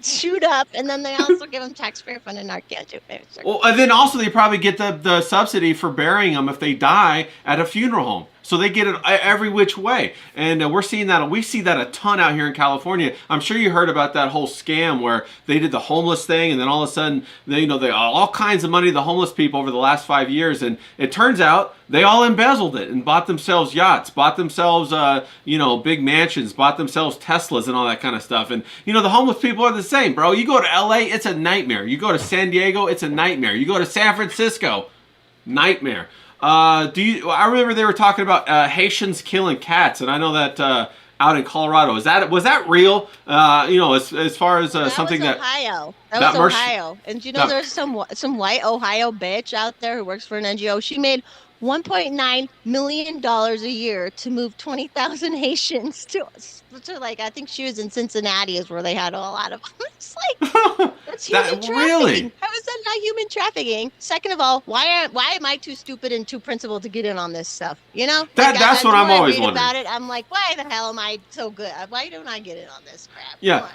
shoot up, and then they also give them taxpayer funded Narcan too. Well, and then also they probably get the subsidy for burying them if they die at a funeral home. So they get it every which way, and we're seeing that. We see that a ton out here in California. I'm sure you heard about that whole scam where they did the homeless thing, and then all of a sudden, they all kinds of money to the homeless people over the last 5 years, and it turns out they all embezzled it and bought themselves yachts, bought themselves big mansions, bought themselves Teslas and all that kind of stuff. And the homeless people are the same, bro. You go to LA, it's a nightmare. You go to San Diego, it's a nightmare. You go to San Francisco, nightmare. I remember they were talking about Haitians killing cats, and I know that out in Colorado, was that real? As far as something that Ohio. That was Ohio. And there's some white Ohio bitch out there who works for an NGO. She made $1.9 million a year to move 20,000 Haitians to like, I think she was in Cincinnati is where they had a lot of them. It's like, that's human trafficking. Really? How is that not human trafficking? Second of all, why am I too stupid and too principled to get in on this stuff? That's what I'm always wondering about it. I'm like, why the hell am I so good? Why don't I get in on this crap? Yeah,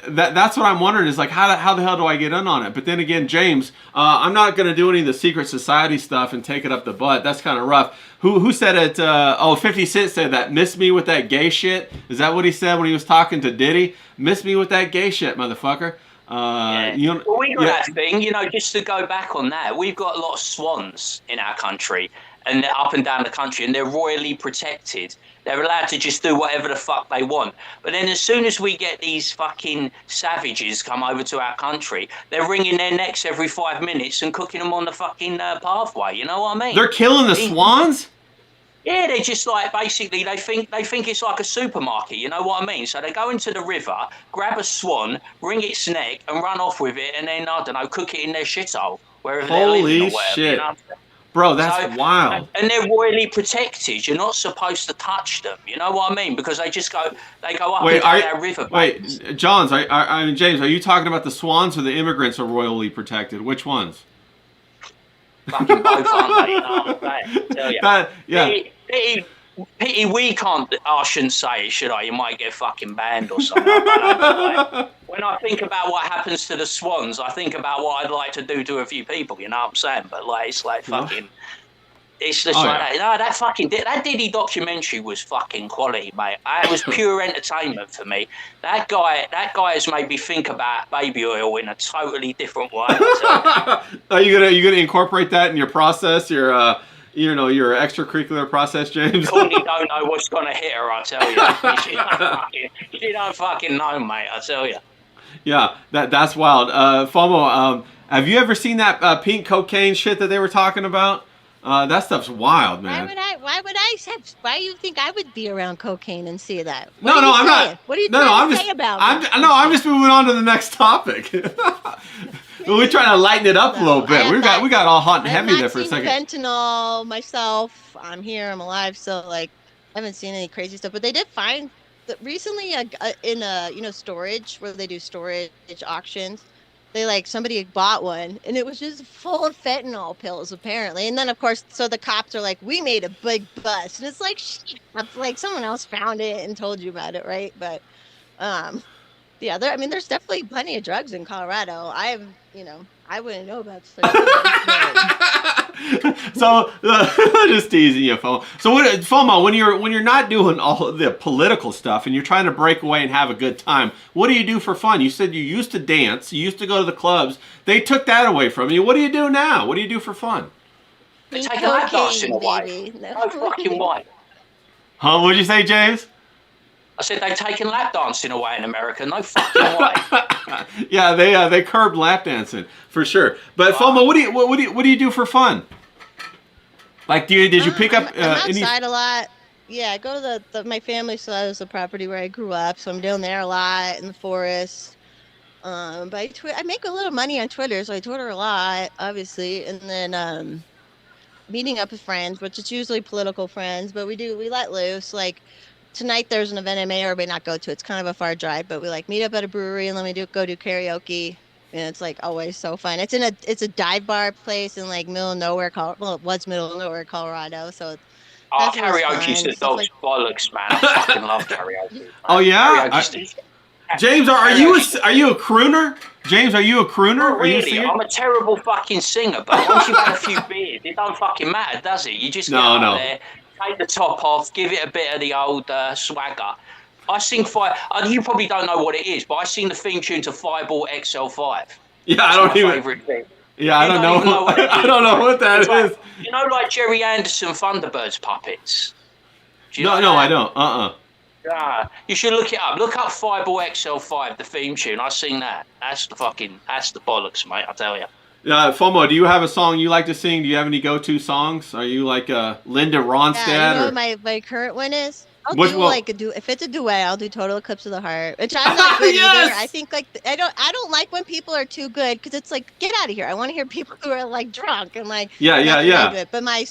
that's what I'm wondering is like, how the hell do I get in on it? But then again, James, I'm not going to do any of the secret society stuff and take it up the the butt. That's kind of rough. Who said it? 50 Cent said that. Miss me with that gay shit. Is that what he said when he was talking to Diddy? Miss me with that gay shit, motherfucker. Well, we got that thing, just to go back on that, we've got a lot of swans in our country and they're up and down the country and they're royally protected. They're allowed to just do whatever the fuck they want. But then as soon as we get these fucking savages come over to our country, they're wringing their necks every 5 minutes and cooking them on the fucking pathway. You know what I mean? They're killing the swans? Yeah, they just basically they think it's like a supermarket, you know what I mean? So they go into the river, grab a swan, wring its neck, and run off with it, and then I don't know, cook it in their shithole wherever they're living or whatever. Shit. Bro, that's wild. And they're royally protected. You're not supposed to touch them. You know what I mean? Because they go up and down that river. Wait, James, are you talking about the swans or the immigrants are royally protected? Which ones? Fucking both, aren't they? You know what I'm saying? Tell you. Pity we can't. I shouldn't say it, should I? You might get fucking banned or something. When I think about what happens to the swans, I think about what I'd like to do to a few people. You know what I'm saying? But it's like fucking. It's just that. No, that Diddy documentary was fucking quality, mate. It was pure entertainment for me. That guy has made me think about baby oil in a totally different way. Are you gonna incorporate that in your process? Your extracurricular process, James? Courtney don't know what's gonna hit her. I tell you, she don't fucking know, mate. I tell you. Yeah, that's wild. FOMO, have you ever seen that pink cocaine shit that they were talking about? That stuff's wild, man. Why do you think I would be around cocaine and see that? I'm not. What are you trying to say about me? I'm just moving on to the next topic. We're trying to lighten it up a little bit. We got all hot and heavy there for a second. Fentanyl myself. I'm here. I'm alive. So I haven't seen any crazy stuff. But they did find that recently in storage where they do storage auctions. Somebody bought one and it was just full of fentanyl pills apparently. And then of course, so the cops are like, we made a big bust. And it's like, shit, someone else found it and told you about it. Right. But, there's definitely plenty of drugs in Colorado. I wouldn't know about stuff. So just teasing you, FOMO. So FOMO, when you're not doing all of the political stuff and you're trying to break away and have a good time, what do you do for fun? You said you used to dance, you used to go to the clubs. They took that away from you. What do you do now? What do you do for fun? They take a lap dancing away. No fucking way. Huh? What'd you say, James? I said they've taken lap dancing away in America. No fucking way. Yeah, they curbed lap dancing for sure. But FOMO, what do you do for fun? Did you pick up? I'm outside a lot. Yeah, I go to my family still has the property where I grew up, so I'm down there a lot in the forest. But I make a little money on Twitter, so I Twitter a lot, obviously, and then meeting up with friends, which is usually political friends, but we let loose. Tonight there's an event I may or may not go to. It's kind of a far drive, but we meet up at a brewery and then we go do karaoke. And it's always so fun. It's a dive bar place in middle of nowhere. Well, it was middle of nowhere, Colorado. So karaoke's the dog's bollocks, man. I fucking love karaoke. Oh yeah, James, are you a crooner? James, are you a crooner? Not really. I'm a terrible fucking singer, but once you've had a few beers, it don't fucking matter, does it? You just get up there, take the top off, give it a bit of the old swagger. I sing you probably don't know what it is, but I sing the theme tune to Fireball XL5. Yeah, I don't even. Favorite thing. Yeah, I don't know. I don't know what that is. You know, Jerry Anderson Thunderbirds puppets. No, I don't. Yeah, you should look it up. Look up Fireball XL5, the theme tune. I sing that. That's the bollocks, mate. I tell you. FOMO, do you have a song you like to sing? Do you have any go-to songs? Are you like Linda Ronstadt? Yeah, you know what my current one is? I'll do if it's a duet, I'll do Total Eclipse of the Heart, which I'm not good either. I think I don't like when people are too good because it's get out of here. I want to hear people who are drunk and yeah. But my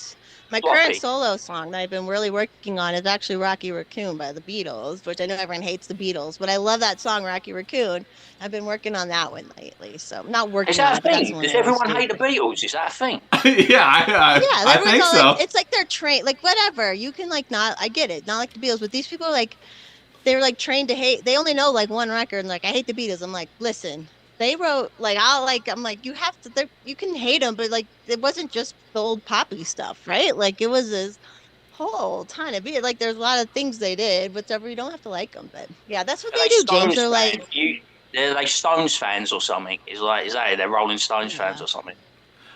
current solo song that I've been really working on is actually Rocky Raccoon by the Beatles, which I know everyone hates the Beatles, but I love that song Rocky Raccoon. I've been working on that one lately, so I'm not working. Is that a thing? Does everyone hate the Beatles? Is that a thing? Yeah, I think so. It's they're trained, whatever. You can not. I get it, not like the Beatles, but these people they're trained to hate. They only know one record, and I hate the Beatles. I'm listen. they wrote like I'm like you have to you can hate them, but like it wasn't just the old poppy stuff, right? Like it was this whole ton of it. Like there's a lot of things they did, whatever. You don't have to like them, but yeah, that's what Are they they do, James. Stones They're like, fans? They're like Stones fans or something. Is that they're Rolling Stones fans yeah, or something?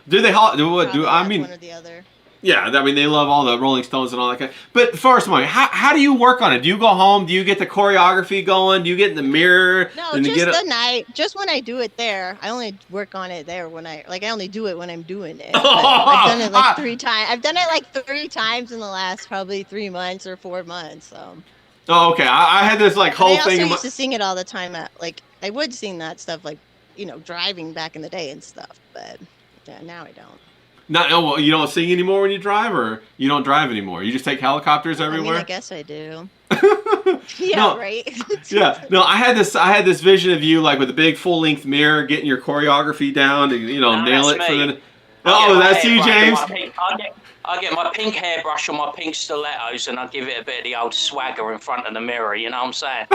Do they do what do probably I that's mean? one or the other. Yeah, I mean they love all the Rolling Stones and all that kind. But first, Mike, how do you work on it? Do you go home? Do you get the choreography going? Do you get in the mirror No, and just get it? the night. Just when I do it there. I only work on it there when I only do it when I'm doing it. But I've done it like 3 times. I've done it like 3 times in the last probably 3 months or 4 months. So. Oh, okay. I had this like But whole I thing. also In my, used to sing it all the time. Like I would sing that stuff like driving back in the day and stuff. But yeah, now I don't. not oh, well, you don't sing anymore when you drive, or you don't drive anymore. You just take helicopters everywhere. I mean, I guess I do. Yeah, No. right. Yeah, no, I had this vision of you like with a big full length mirror, getting your choreography down to No, nail that's it for me. the. Oh, that's you, James. I get my pink hairbrush and my pink stilettos, and I give it a bit of the old swagger in front of the mirror. You know what I'm saying?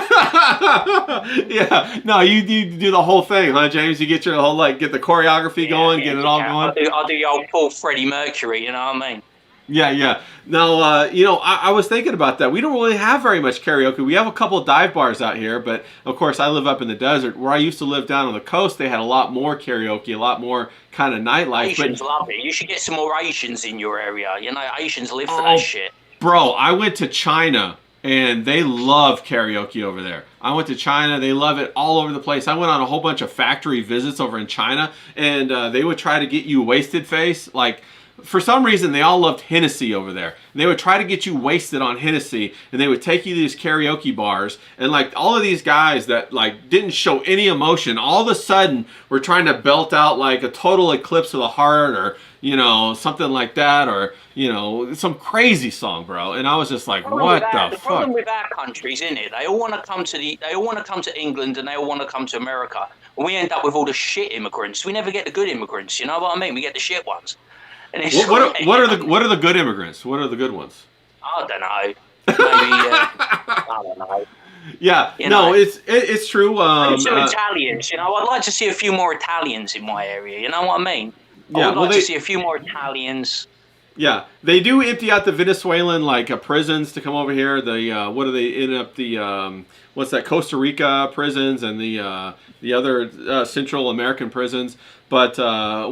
Yeah, no, you do the whole thing, huh, James? You get your whole get the choreography going, get it all going. I do the old Paul Freddie Mercury. You know what I mean? Yeah, yeah. Now, I was thinking about that. We don't really have very much karaoke. We have a couple of dive bars out here, but of course, I live up in the desert. Where I used to live down on the coast, they had a lot more karaoke, a lot more kind of nightlife. Asians love it. You should get some more Asians in your area. You know, Asians live for that shit. Bro, I went to China and they love karaoke over there. I went to China, they love it all over the place. I went on a whole bunch of factory visits over in China, and they would try to get you wasted face. Like, for some reason, they all loved Hennessy over there. They would try to get you wasted on Hennessy, and they would take you to these karaoke bars, and like all of these guys that like didn't show any emotion, all of a sudden were trying to belt out like a Total Eclipse of the Heart, or something like that, or some crazy song, bro. And I was just like, what the fuck? The problem with our countries, isn't it? They all want to come to England, and they all want to come to America. And we end up with all the shit immigrants. We never get the good immigrants. You know what I mean? We get the shit ones. And What are the good immigrants? What are the good ones? I don't know. Maybe I don't know. Yeah, it's true. Italians, I'd like to see a few more Italians in my area. You know what I mean? Yeah, I would like to see a few more Italians. Yeah, they do empty out the Venezuelan prisons to come over here. The what do they end up the what's that, Costa Rica prisons and the other Central American prisons. But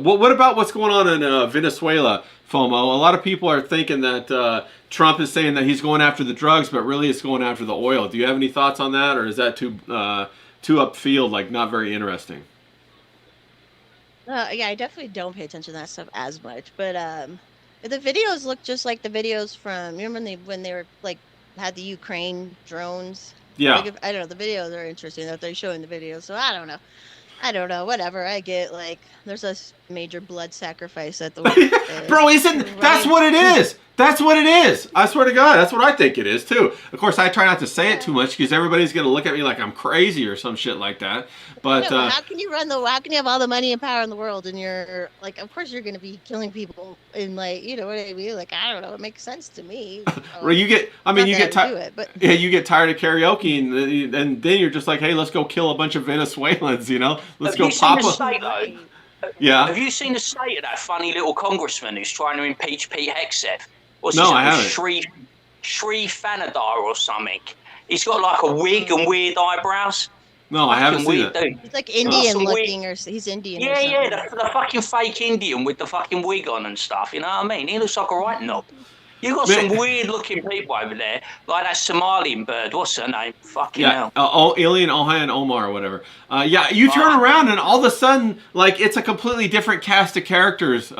what about what's going on in Venezuela, FOMO? A lot of people are thinking that Trump is saying that he's going after the drugs, but really it's going after the oil. Do you have any thoughts on that, or is that too upfield, like not very interesting? Yeah, I definitely don't pay attention to that stuff as much, but the videos look just like the videos from when they were like had the Ukraine drones. Yeah, like, I don't know. The videos are interesting that they're showing the videos, so I don't know. Whatever. I get there's a major blood sacrifice at the bro. That's what it is? That's what it is. I swear to God, that's what I think it is too. Of course, I try not to say it too much because everybody's gonna look at me like I'm crazy or some shit like that. But how can you how can you have all the money and power in the world and you're like, of course you're gonna be killing people in what I mean? Like, I don't know. It makes sense to me. Well, you get tired. Yeah, you get tired of karaoke, and then you're just like, hey, let's go kill a bunch of Venezuelans. Let's go pop up. Yeah. Have you seen the state of that funny little congressman who's trying to impeach Pete Hegseth? No, I haven't. Shri Fanadar or something. He's got like a wig and weird eyebrows. No, I haven't seen it. He's like Indian looking, or he's Indian. Yeah, the fucking fake Indian with the fucking wig on and stuff. You know what I mean? He looks like a right knob. You got some weird looking people over there, like that Somalian bird. What's her name? Fucking hell. Alien Ohan Omar or whatever. You turn around and all of a sudden, like, it's a completely different cast of characters. In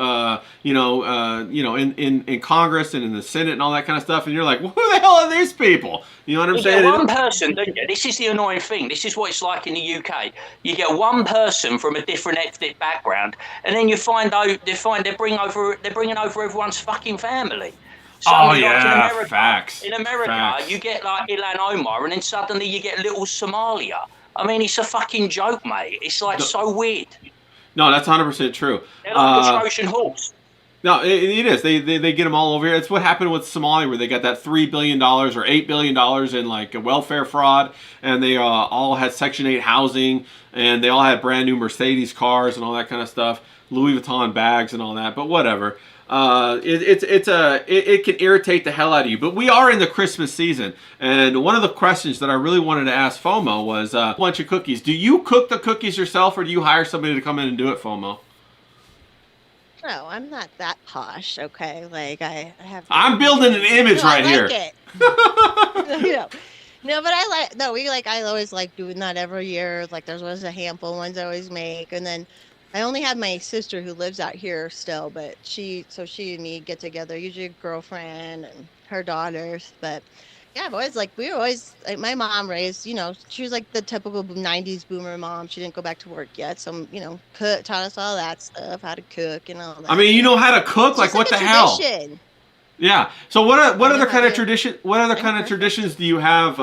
Congress and in the Senate and all that kind of stuff, and you're like, who the hell are these people? You know what I'm saying? One person, don't you? This is the annoying thing. This is what it's like in the UK. You get one person from a different ethnic background, and then you find they're bringing over everyone's fucking family. Suddenly, facts. In America, facts. You get like Ilhan Omar, and then suddenly you get little Somalia. I mean, it's a fucking joke, mate. It's like so weird. No, that's 100% true. They're like a Trojan horse. No, it is. They get them all over here. It's what happened with Somalia, where they got that $3 billion or $8 billion in like welfare fraud, and they all had Section 8 housing, and they all had brand new Mercedes cars and all that kind of stuff, Louis Vuitton bags and all that. But whatever. It can irritate the hell out of you. But we are in the Christmas season, and one of the questions that I really wanted to ask FOMO was a bunch of cookies. Do you cook the cookies yourself, or do you hire somebody to come in and do it, FOMO? No, I'm not that posh, okay? Like I have. I'm building an image right here. I like it. No, but I always like doing that every year. Like there's always a handful of ones I always make, and then I only have my sister who lives out here still, but she and me get together, usually a girlfriend and her daughters, but. Yeah, we were always like my mom raised, she was like the typical 90s boomer mom. She didn't go back to work yet. So, taught us all that stuff, how to cook and all that. I mean, you know how to cook? Like what the hell? Yeah. So what other kind of traditions do you have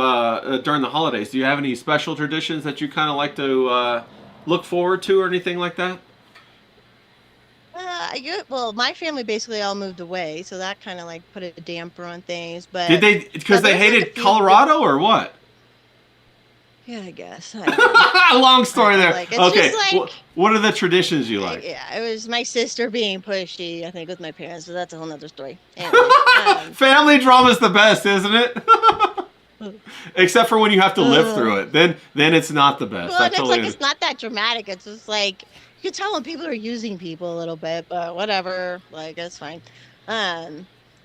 during the holidays? Do you have any special traditions that you kind of like to look forward to or anything like that? Well, my family basically all moved away, so that kind of like put a damper on things. But did they? Because they hated Colorado or what? Yeah, I guess. Long story there. Okay. Like, what are the traditions you like? Yeah, it was my sister being pushy, I think, with my parents, but that's a whole nother story. Anyway, family drama's the best, isn't it? Except for when you have to live through it, then it's not the best. Well, it's not that dramatic. It's just like. You can tell when people are using people a little bit, but whatever, like it's fine. No,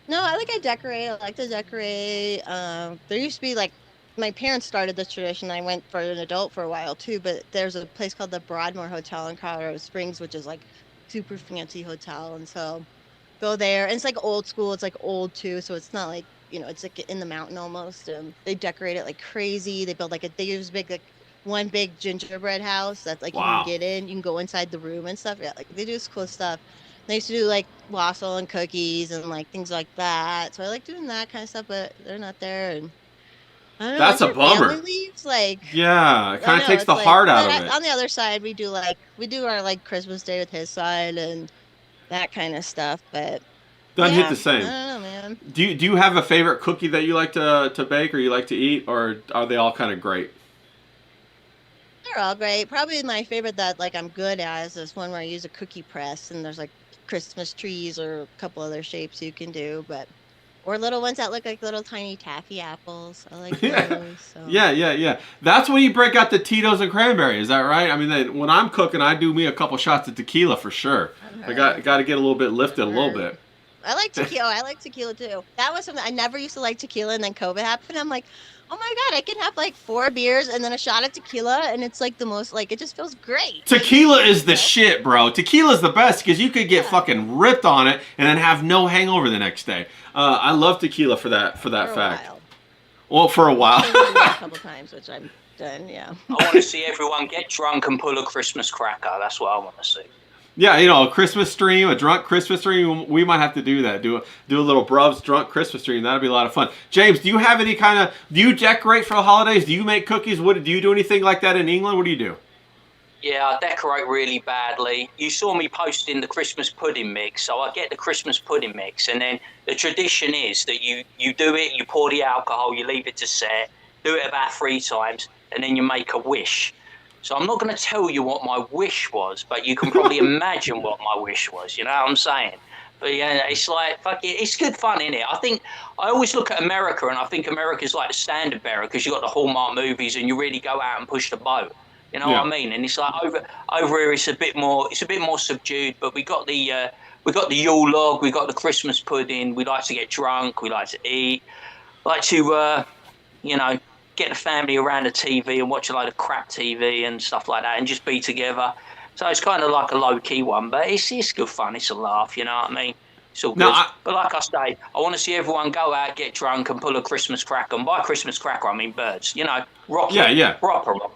I decorate. I like to decorate. There used to be like my parents started this tradition. I went for an adult for a while too, but there's a place called the Broadmoor Hotel in Colorado Springs, which is like super fancy hotel, and so go there. And it's like old school. It's like old too, so it's not like it's like in the mountain almost. They decorate it like crazy. They build they use big one big gingerbread house that's like wow. You can get in, you can go inside the room and stuff. Yeah, like they do this cool stuff. They used to do like wassail and cookies and like things like that. So I like doing that kind of stuff, but they're not there. And I don't know, that's a bummer. Leaves, like yeah, it kind of takes the heart out of it. On the other side, we do our like Christmas Day with his side and that kind of stuff, but doesn't hit the same. I don't know, man. Do you have a favorite cookie that you like to bake or you like to eat, or are they all kind of great? They're all great. Probably my favorite that like I'm good at is this one where I use a cookie press and there's like Christmas trees or a couple other shapes you can do, or little ones that look like little tiny taffy apples. I like those. So. Yeah. That's when you break out the Tito's and cranberry. Is that right? I mean, when I'm cooking, I do me a couple shots of tequila for sure. I got to get a little bit lifted a little bit. I like tequila. I like tequila too. That was something I never used to like tequila, and then COVID happened. I'm like, oh my God, I can have like 4 beers and then a shot of tequila, and it's like the most, like, it just feels great. Tequila is the shit, bro. Tequila's the best because you could get fucking ripped on it and then have no hangover the next day. I love tequila for that fact. Well, for a while. A couple times, which I've done, yeah. I want to see everyone get drunk and pull a Christmas cracker. That's what I want to see. Yeah, a Christmas stream, a drunk Christmas stream. We might have to do that. Do a little Bruvs drunk Christmas stream. That'd be a lot of fun. James, do you have any do you decorate for the holidays? Do you make cookies? Do you do anything like that in England? What do you do? Yeah, I decorate really badly. You saw me posting the Christmas pudding mix, so I get the Christmas pudding mix, and then the tradition is that you do it, you pour the alcohol, you leave it to set, do it about 3 times, and then you make a wish. So I'm not going to tell you what my wish was, but you can probably imagine what my wish was. You know what I'm saying? But yeah, it's like, fuck it, it's good fun, innit? I always look at America, and I think America's like the standard bearer because you got the Hallmark movies, and you really go out and push the boat. You know what I mean? And it's like over here, it's a bit more subdued. But we got the Yule log, we got the Christmas pudding. We like to get drunk, we like to eat, like to get the family around the TV and watch a load of crap TV and stuff like that and just be together. So it's kind of like a low-key one, but it's good fun. It's a laugh, you know what I mean? It's all good. But like I say, I want to see everyone go out, get drunk and pull a Christmas cracker. And by Christmas cracker, I mean birds. Rock. Yeah. Proper rock.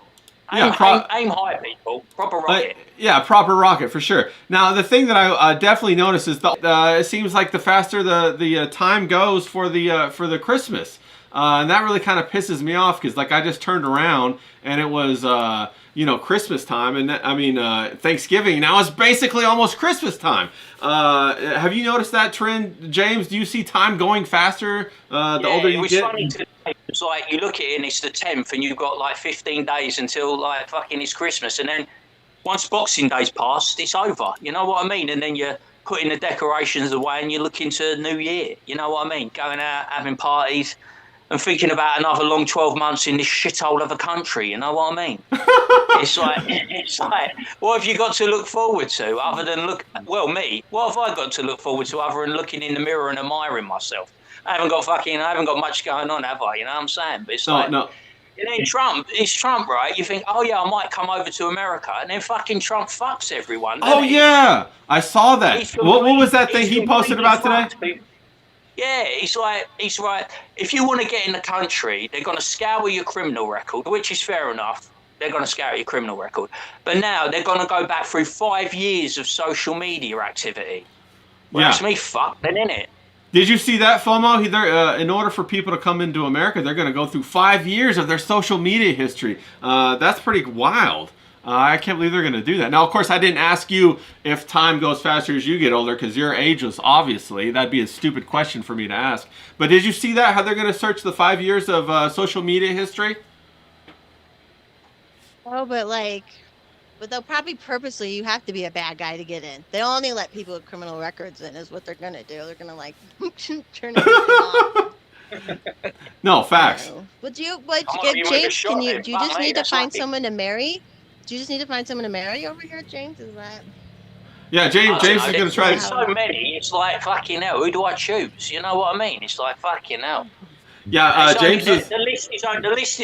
Aim high, people. Proper rocket. Yeah, proper rocket for sure. Now the thing that I definitely notice is it seems like the faster the time goes for the Christmas, and that really kind of pisses me off because like I just turned around and it was Christmas time, and Thanksgiving now is basically almost Christmas time. Have you noticed that trend, James? Do you see time going faster the older you get? Funny today. It's like you look at it and it's the 10th and you've got like 15 days until like fucking it's Christmas, and then once Boxing Day's passed, it's over. You know what I mean? And then you're putting the decorations away and you're looking to New Year. You know what I mean? Going out, having parties, and thinking about another long 12 months in this shithole of a country. You know what I mean? It's like, what have you got to look forward to other than me? What have I got to look forward to other than looking in the mirror and admiring myself? I haven't got much going on, have I? You know what I'm saying? But it's no. And then it's Trump, right? You think, oh yeah, I might come over to America, and then fucking Trump fucks everyone. Yeah, I saw that. What was that thing he posted about today? Yeah, he's right. If you want to get in the country, they're going to scour your criminal record, which is fair enough. They're going to scour your criminal record. But now they're going to go back through 5 years of social media activity. Well, that's me fucked then, innit? Did you see that, FOMO? In order for people to come into America, they're going to go through 5 years of their social media history. That's pretty wild. I can't believe they're going to do that. Now, of course, I didn't ask you if time goes faster as you get older because you're ageless, obviously. That'd be a stupid question for me to ask. But did you see that, how they're going to search the 5 years of social media history? Oh, but they'll probably purposely, you have to be a bad guy to get in. They'll only let people with criminal records in is what they're going to do. They're going to turn everything off. No, facts. James, do you just need to find someone to marry? Do you just need to find someone to marry over here, James? Is that? Yeah, James is going to try. There's so many. It's like fucking hell. Who do I choose? You know what I mean? It's like fucking hell. Yeah, James is. The list.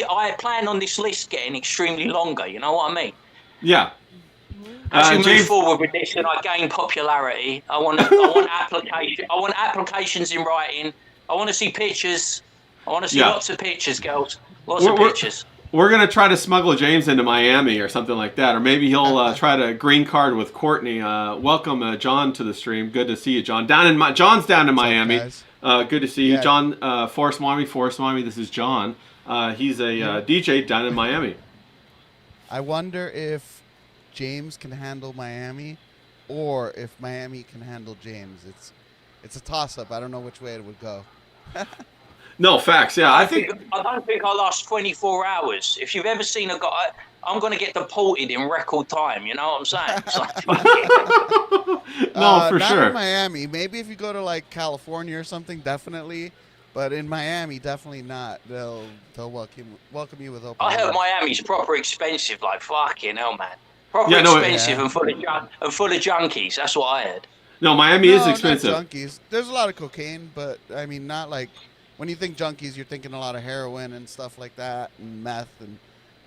I plan on this list getting extremely longer. You know what I mean? Yeah. As we move forward with this and I gain popularity, I want applications in writing. I want to see pictures. I want to see lots of pictures, girls. Lots of pictures. We're going to try to smuggle James into Miami or something like that. Or maybe he'll try to green card with Courtney. Welcome, John, to the stream. Good to see you, John. John's down in Miami. Good to see you. John, Forest Miami, this is John. He's a DJ down in Miami. I wonder if James can handle Miami or if Miami can handle James. It's a toss-up. I don't know which way it would go. No, facts. Yeah, I don't think I last 24 hours. If you've ever seen a guy, I'm going to get deported in record time. You know what I'm saying? It's like, no, for not sure. In Miami. Maybe if you go to like California or something, definitely. But in Miami, definitely not. They'll welcome you with open arms. I heard Miami's proper expensive. Like fucking hell, man. Proper expensive and full of junkies. That's what I heard. No, Miami is expensive. Not junkies. There's a lot of cocaine, but I mean, not like when you think junkies, you're thinking a lot of heroin and stuff like that, and meth, and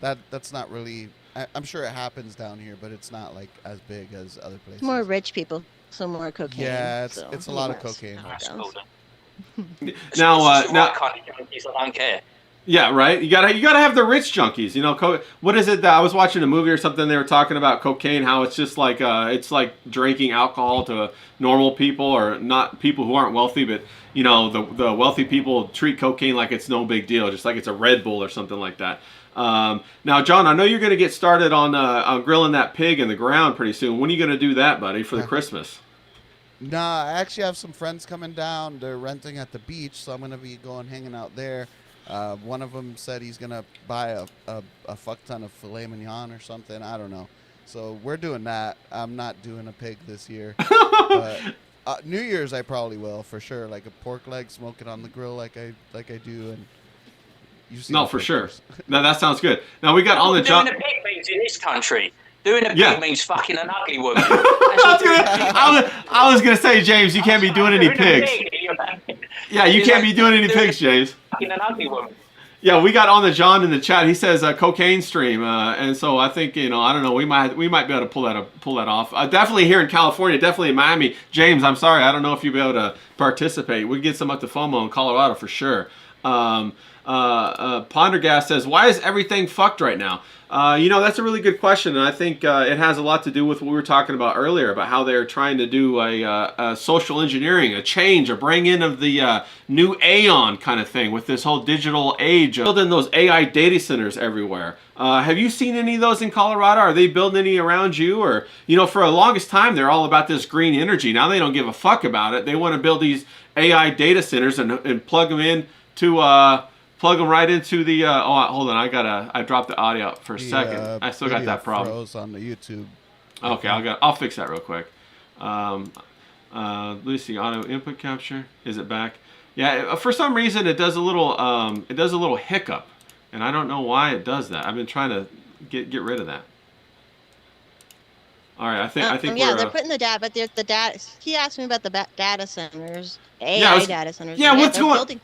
that's not really. I'm sure it happens down here, but it's not like as big as other places. More rich people, so more cocaine. Yeah, it's a lot of cocaine. Now, kind of junkies, I don't care. Yeah, right. You gotta have the rich junkies. You know, what is it that I was watching a movie or something? They were talking about cocaine, how it's just like it's like drinking alcohol to normal people or not people who aren't wealthy, but you know the wealthy people treat cocaine like it's no big deal, just like it's a Red Bull or something like that. Now, John, I know you're gonna get started on grilling that pig in the ground pretty soon. When are you gonna do that, buddy, for the Christmas? Nah, I actually have some friends coming down. They're renting at the beach, so I'm gonna be going hanging out there. One of them said he's gonna buy a fuck ton of filet mignon or something. I don't know. So we're doing that. I'm not doing a pig this year. But New Year's I probably will for sure. Like a pork leg, smoke it on the grill like I do. And you see no, for sure. No, that sounds good. Now we got on the job. Doing a pig means in this country. Doing a pig means fucking an ugly woman. I was gonna say, James, you can't be doing any pigs. Yeah, you can't be doing any pigs, James. Fucking an ugly woman. Yeah, we got on the John in the chat. He says cocaine stream, and so I think I don't know. We might be able to pull that off. Definitely here in California, definitely in Miami. James, I'm sorry, I don't know if you'll be able to participate. We can get some up to FOMO in Colorado for sure. Pondergast says, why is everything fucked right now? That's a really good question, and I think it has a lot to do with what we were talking about earlier about how they're trying to do a social engineering, a change, a bring in of the new Aeon kind of thing with this whole digital age of building those AI data centers everywhere. Have you seen any of those in Colorado? Are they building any around you? Or, for the longest time, they're all about this green energy. Now they don't give a fuck about it. They want to build these AI data centers and plug them in to... plug them right into the. Hold on. I dropped the audio up for a second. I still got that problem. Froze on the YouTube. Okay, I'll fix that real quick. Let's see. Auto input capture. Is it back? Yeah. For some reason, it does a little hiccup, and I don't know why it does that. I've been trying to get rid of that. All right. I think. Yeah, we're, they're putting the data, but the data. He asked me about the data centers, AI data centers. Yeah. What's going?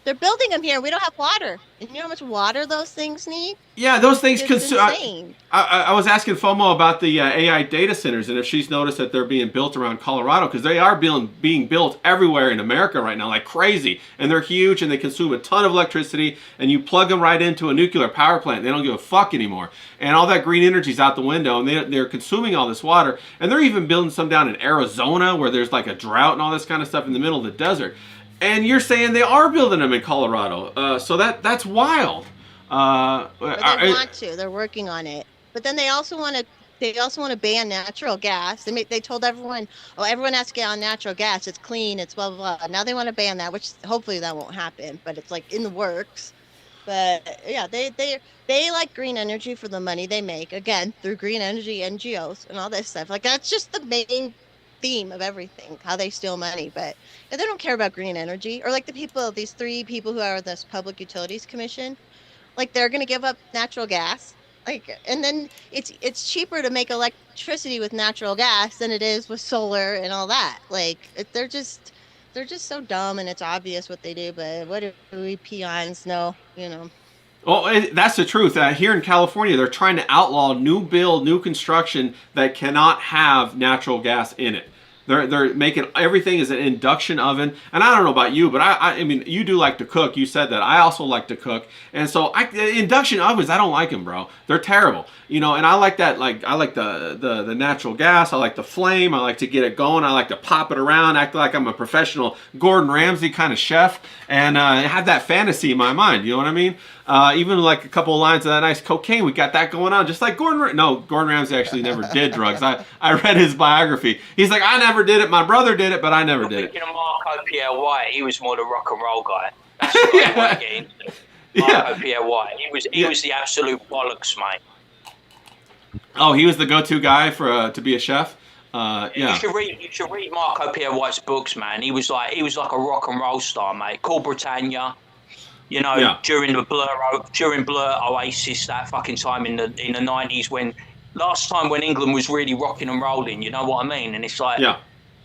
They're building them here. We don't have water. And you know how much water those things need? Yeah, those things consume. I was asking FOMO about the AI data centers and if she's noticed that they're being built around Colorado because they are being built everywhere in America right now like crazy. And they're huge and they consume a ton of electricity and you plug them right into a nuclear power plant. They don't give a fuck anymore. And all that green energy's out the window and they're consuming all this water. And they're even building some down in Arizona where there's like a drought and all this kind of stuff in the middle of the desert. And you're saying they are building them in Colorado, so that's wild. But they want to. They're working on it. But then they also want to. They also want to ban natural gas. They told everyone, everyone has to get on natural gas. It's clean. It's blah blah blah. Now they want to ban that, which hopefully that won't happen. But it's like in the works. But yeah, they like green energy for the money they make. Again, through green energy NGOs and all this stuff. Like that's just the main theme of everything, how they steal money. But they don't care about green energy, or like these 3 people who are this Public Utilities Commission, like they're going to give up natural gas, like, and then it's cheaper to make electricity with natural gas than it is with solar and all that. Like they're just so dumb, and it's obvious what they do. But what do we peons know? Well, that's the truth. Here in California, they're trying to outlaw new construction that cannot have natural gas in it. They're making everything as an induction oven. And I don't know about you, but I mean, you do like to cook. You said that. I also like to cook. And so induction ovens, I don't like them, bro. They're terrible. And I like that. Like I like the natural gas. I like the flame. I like to get it going. I like to pop it around, act like I'm a professional Gordon Ramsay kind of chef, and have that fantasy in my mind. You know what I mean? Even like a couple of lines of that nice cocaine, we got that going on. Just like Gordon Ramsay actually never did drugs. I read his biography. He's like, I never did it. My brother did it, but I never did it. Thinking of Marco Pierre White, he was more the rock and roll guy. That's what I want to get into. Marco Pierre White, he was the absolute bollocks, mate. Oh, he was the go-to guy for to be a chef. Yeah. You should read Marco Pierre White's books, man. He was like a rock and roll star, mate. Cool Britannia. During Blur Oasis, that fucking time in the 90s when England was really rocking and rolling, you know what I mean? And it's like,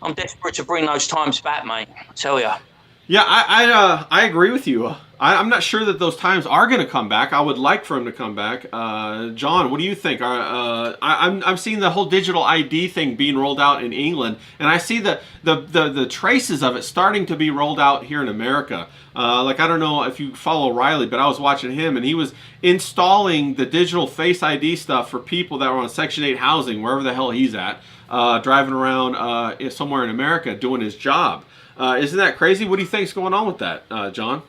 I'm desperate to bring those times back, mate. I tell ya. Yeah, I agree with you. I'm not sure that those times are going to come back. I would like for them to come back. John, what do you think? I'm seeing the whole digital ID thing being rolled out in England, and I see the traces of it starting to be rolled out here in America. Like, I don't know if you follow Riley, but I was watching him, and he was installing the digital Face ID stuff for people that were on Section 8 housing, wherever the hell he's at, driving around somewhere in America doing his job. Isn't that crazy? What do you think's going on with that, John?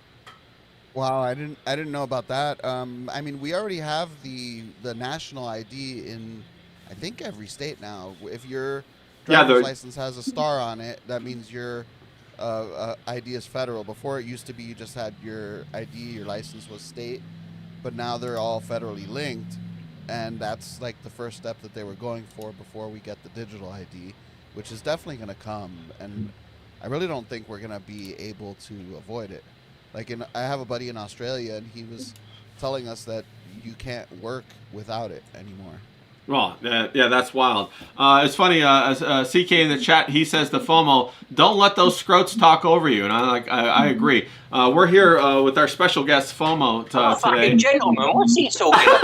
Wow, I didn't know about that. I mean, we already have the national ID in, I think, every state now. If your driver's license has a star on it, that means your ID is federal. Before it used to be you just had your ID, your license was state, but now they're all federally linked, and that's like the first step that they were going for before we get the digital ID, which is definitely going to come, and I really don't think we're going to be able to avoid it. Like, I have a buddy in Australia, and he was telling us that you can't work without it anymore. Well, yeah, that's wild. It's funny, CK in the chat, he says to FOMO, don't let those scrotes talk over you. And I agree. We're here with our special guest, FOMO, today. Fucking gentleman, what's he talking about?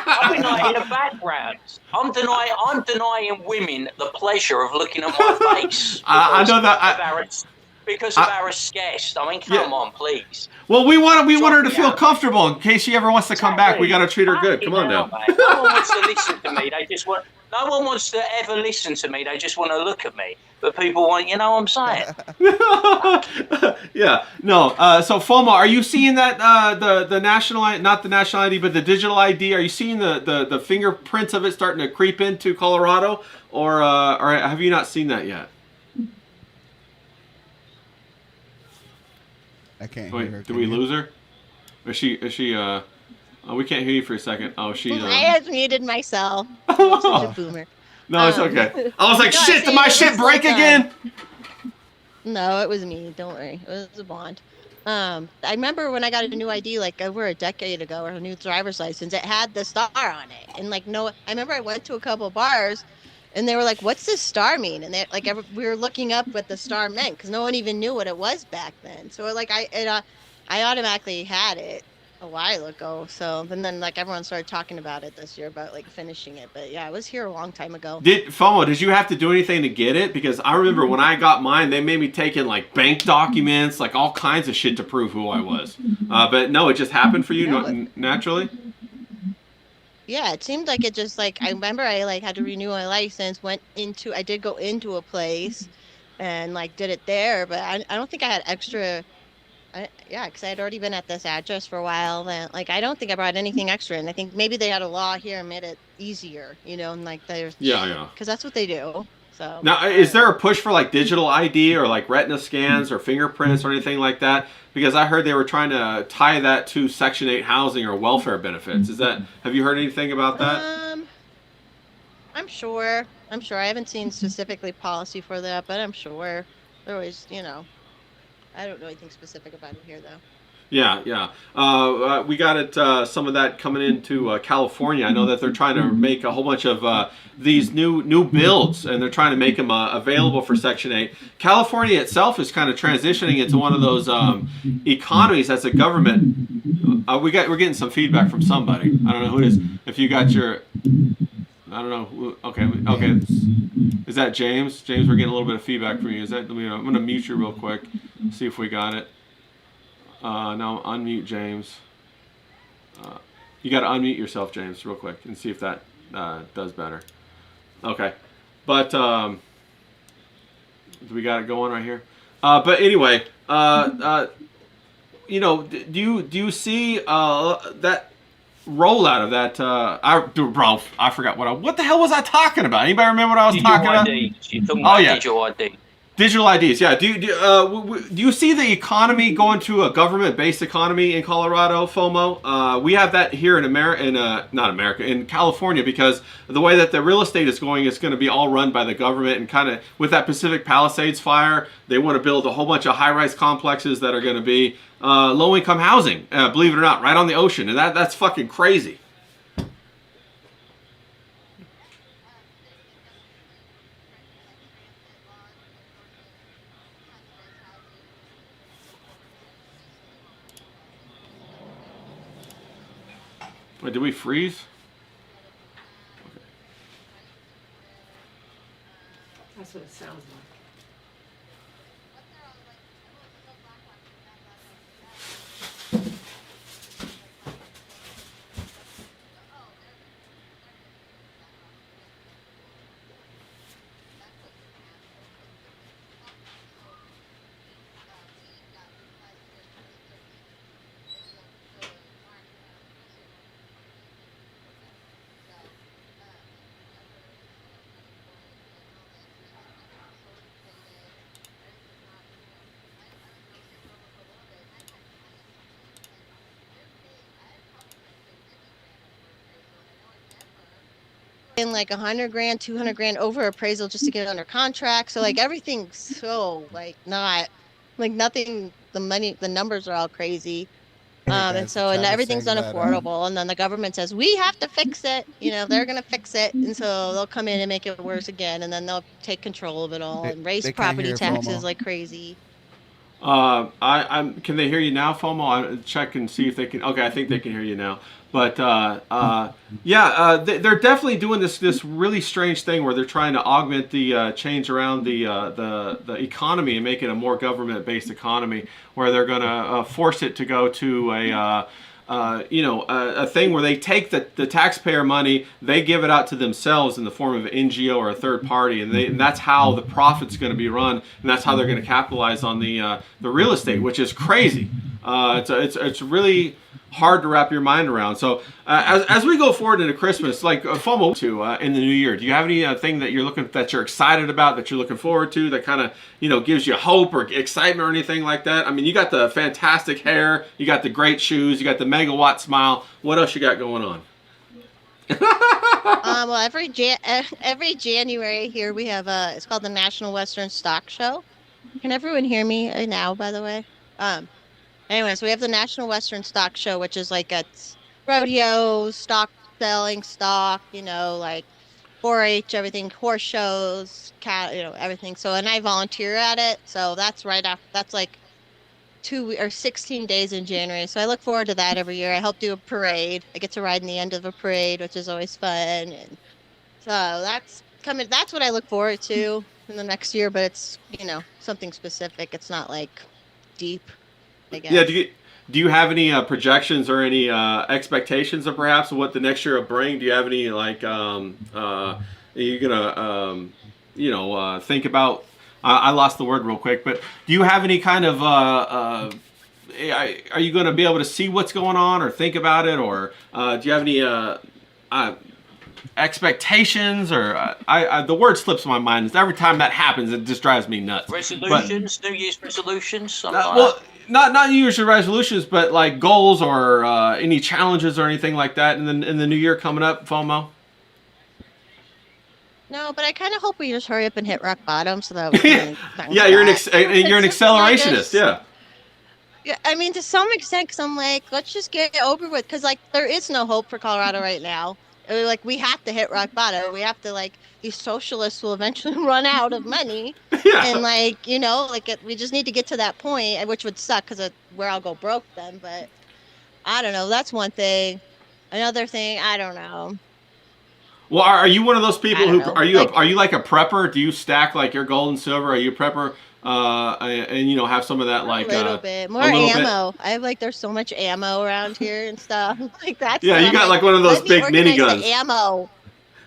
I'm denying the background. I'm denying women the pleasure of looking at my face. I know that. because of our guest. I mean, come on, please. Well, we want her to feel comfortable in case she ever wants to come back. We got to treat her good. Come on now. Mate. No one wants to listen to me. No one wants to ever listen to me. They just want to look at me. But people want, you know what I'm saying? Yeah. No. So FOMO, are you seeing that the national, not the national ID, but the digital ID? Are you seeing the fingerprints of it starting to creep into Colorado, or have you not seen that yet? I can't Wait, hear her. did we lose her? Is she? Oh, we can't hear you for a second. Oh, she's. I just muted myself. I'm such a boomer. No, it's okay. I was like, No, shit, see, did my it shit was break like, again? No, it was me. Don't worry. It was a blonde. I remember when I got a new ID like over a decade ago, or a new driver's license, it had the star on it. And like, no, I remember I went to a couple of bars and they were like, what's this star mean? And they like, we were looking up what the star meant because no one even knew what it was back then. So like, I automatically had it a while ago. So, and then like everyone started talking about it this year about like finishing it. But yeah, I was here a long time ago. FOMO, did you have to do anything to get it? Because I remember when I got mine, they made me take in like bank documents, like all kinds of shit to prove who I was. But no, it just happened for you naturally? Yeah, it seemed like it just like I remember I like had to renew my license, I did go into a place and like did it there, but I don't think I had extra. Yeah, because I had already been at this address for a while. And like I don't think I brought anything extra, and I think maybe they had a law here and made it easier, and like there's because that's what they do. So now, is there a push for like digital ID or like retina scans or fingerprints or anything like that? Because I heard they were trying to tie that to Section 8 housing or welfare benefits. Have you heard anything about that? I'm sure. I haven't seen specifically policy for that, but I'm sure. There always, I don't know anything specific about it here though. Yeah. We got it. Some of that coming into California. I know that they're trying to make a whole bunch of these new builds, and they're trying to make them available for Section 8. California itself is kind of transitioning into one of those economies as a government. We're getting some feedback from somebody. I don't know who it is. If you got your, I don't know. Okay. Is that James? James, we're getting a little bit of feedback from you. I'm going to mute you real quick. See if we got it. Now unmute James. You got to unmute yourself, James, real quick, and see if that does better. Okay, but we got it going right here. But anyway, do you see that rollout of that? I forgot what the hell was I talking about? Anybody remember what I was talking about? You're talking about digital ID. Digital IDs, yeah. Do you see the economy going to a government-based economy in Colorado, FOMO? We have that here in in California, because the way that the real estate is going, it's going to be all run by the government, and kind of with that Pacific Palisades fire, they want to build a whole bunch of high-rise complexes that are going to be low-income housing, believe it or not, right on the ocean, and that's fucking crazy. Wait, did we freeze? Okay. That's what it sounds like. In like $100,000, $200,000 over appraisal just to get under contract. So like everything's so like not like nothing. The numbers are all crazy. And everything's unaffordable. And then the government says we have to fix it. They're gonna fix it, and so they'll come in and make it worse again, and then they'll take control of it all and raise property taxes like crazy. Can they hear you now, FOMO? I check and see if they can. Okay, I think they can hear you now. But they're definitely doing this really strange thing where they're trying to augment the change around the economy and make it a more government-based economy, where they're going to force it to go to a thing where they take the taxpayer money, they give it out to themselves in the form of an NGO or a third party, and that's how the profit's going to be run, and that's how they're going to capitalize on the real estate, which is crazy. It's really hard to wrap your mind around. So as we go forward into Christmas, like FOMO to in the new year, do you have any thing that you're excited about, that you're looking forward to, that kind of gives you hope or excitement or anything like that? I mean, you got the fantastic hair, you got the great shoes, you got the megawatt smile. What else you got going on? Well, every January here we have it's called the National Western Stock Show. Can everyone hear me now, by the way? Anyways, we have the National Western Stock Show, which is like a rodeo, stock selling stock, like 4-H, everything, horse shows, cat, everything. So, and I volunteer at it. So that's right after, that's like 16 days in January. So I look forward to that every year. I help do a parade. I get to ride in the end of a parade, which is always fun. And so that's what I look forward to in the next year, but it's, something specific. It's not like deep. Yeah, do you have any projections or any expectations of perhaps what the next year will bring? Do you have any are you gonna think about? I lost the word real quick, but do you have any kind of are you going to be able to see what's going on or think about it, or do you have any expectations, or the word slips my mind. Every time that happens, it just drives me nuts. Resolutions, New Year's resolutions. Not New Year's resolutions, but like goals or any challenges or anything like that in the new year coming up, FOMO. No, but I kind of hope we just hurry up and hit rock bottom so that we can. Yeah, you're an accelerationist. Yeah. Yeah, I mean, to some extent, because I'm like, let's just get it over with, because like there is no hope for Colorado right now. Like, we have to hit rock bottom. We have to, like, these socialists will eventually run out of money. Yeah. And, like, we just need to get to that point, which would suck because where I'll go broke then. But I don't know. That's one thing. Another thing, I don't know. Well, are you one of those people who are you like a prepper? Do you stack like your gold and silver? Are you a prepper? And have some of that, like a little bit more ammo. I have there's so much ammo around here and stuff like that. Yeah, you got like one of those big miniguns. Ammo.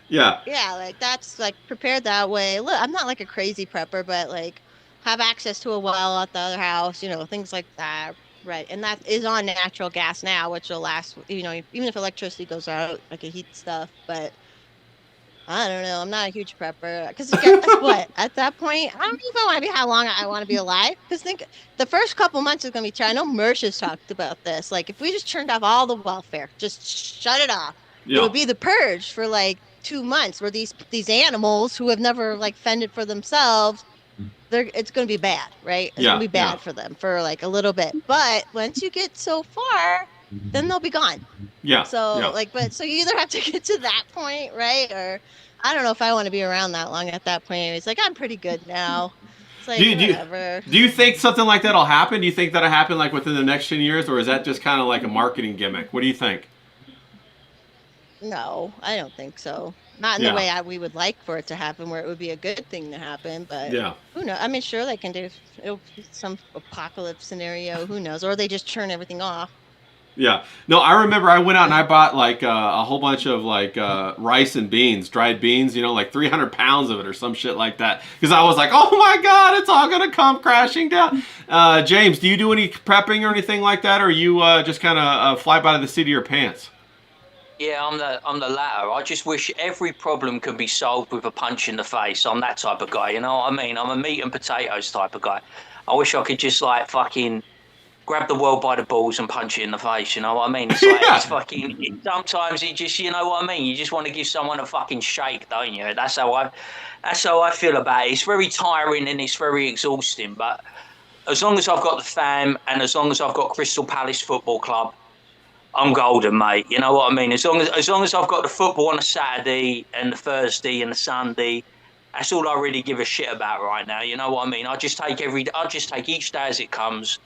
Yeah. Yeah, like that's like prepared that way. Look, I'm not like a crazy prepper, but like have access to a well at the other house, things like that. Right, and that is on natural gas now, which will last. Even if electricity goes out, I can heat stuff, but. I don't know. I'm not a huge prepper. Because guess what? At that point, I don't even want to be how long I want to be alive. Because think the first couple months is going to be I know Mersh has talked about this. Like, if we just turned off all the welfare, just shut it off, it would be the purge for like 2 months, where these animals who have never like fended for themselves, it's going to be bad, right? It's going to be bad for them for like a little bit. But once you get so far, then they'll be gone. Yeah. So so you either have to get to that point, right? Or I don't know if I want to be around that long at that point. It's like I'm pretty good now. It's like whatever. Do you think something like that'll happen? Do you think that'll happen like within the next 10 years, or is that just kind of like a marketing gimmick? What do you think? No, I don't think so. Not in the way we would like for it to happen, where it would be a good thing to happen. But who knows? I mean, sure, they can do some apocalypse scenario. Who knows? Or they just turn everything off. Yeah. No, I remember I went out and I bought like a whole bunch of like rice and beans, dried beans, like 300 pounds of it or some shit like that. Because I was like, oh my God, it's all going to come crashing down. James, do you do any prepping or anything like that? Or you just kind of fly by the seat of your pants? Yeah, I'm the latter. I just wish every problem could be solved with a punch in the face. I'm that type of guy, you know what I mean? I'm a meat and potatoes type of guy. I wish I could just like fucking grab the world by the balls and punch it in the face, you know what I mean? It's like, sometimes it just, you know what I mean? You just want to give someone a fucking shake, don't you? That's how I feel about it. It's very tiring and it's very exhausting, but as long as I've got the fam and as long as I've got Crystal Palace Football Club, I'm golden, mate. You know what I mean? As long as I've got the football on a Saturday and the Thursday and the Sunday That's all I really give a shit about right now. You know what I mean? I just take each day as it comes.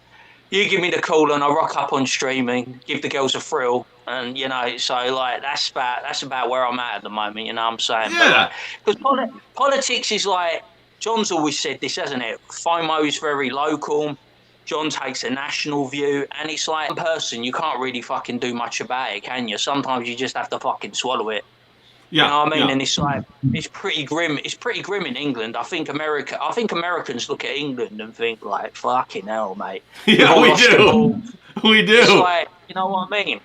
You give me the call and I rock up on streaming, give the girls a thrill, and you know, so like that's about where I'm at the moment. You know what I'm saying? But Yeah. like, because politics is like John's always said this, hasn't it? FOMO's very local. John takes a national view, and it's like one person you can't really fucking do much about it, can you? Sometimes you just have to fucking swallow it. You Yeah. know what I mean? Yeah. And it's like it's pretty grim. It's pretty grim in England. I think Americans look at England and think like, "Fucking hell, mate." We've Yeah, all we lost the ball. do. We It's do. like, you know what I mean?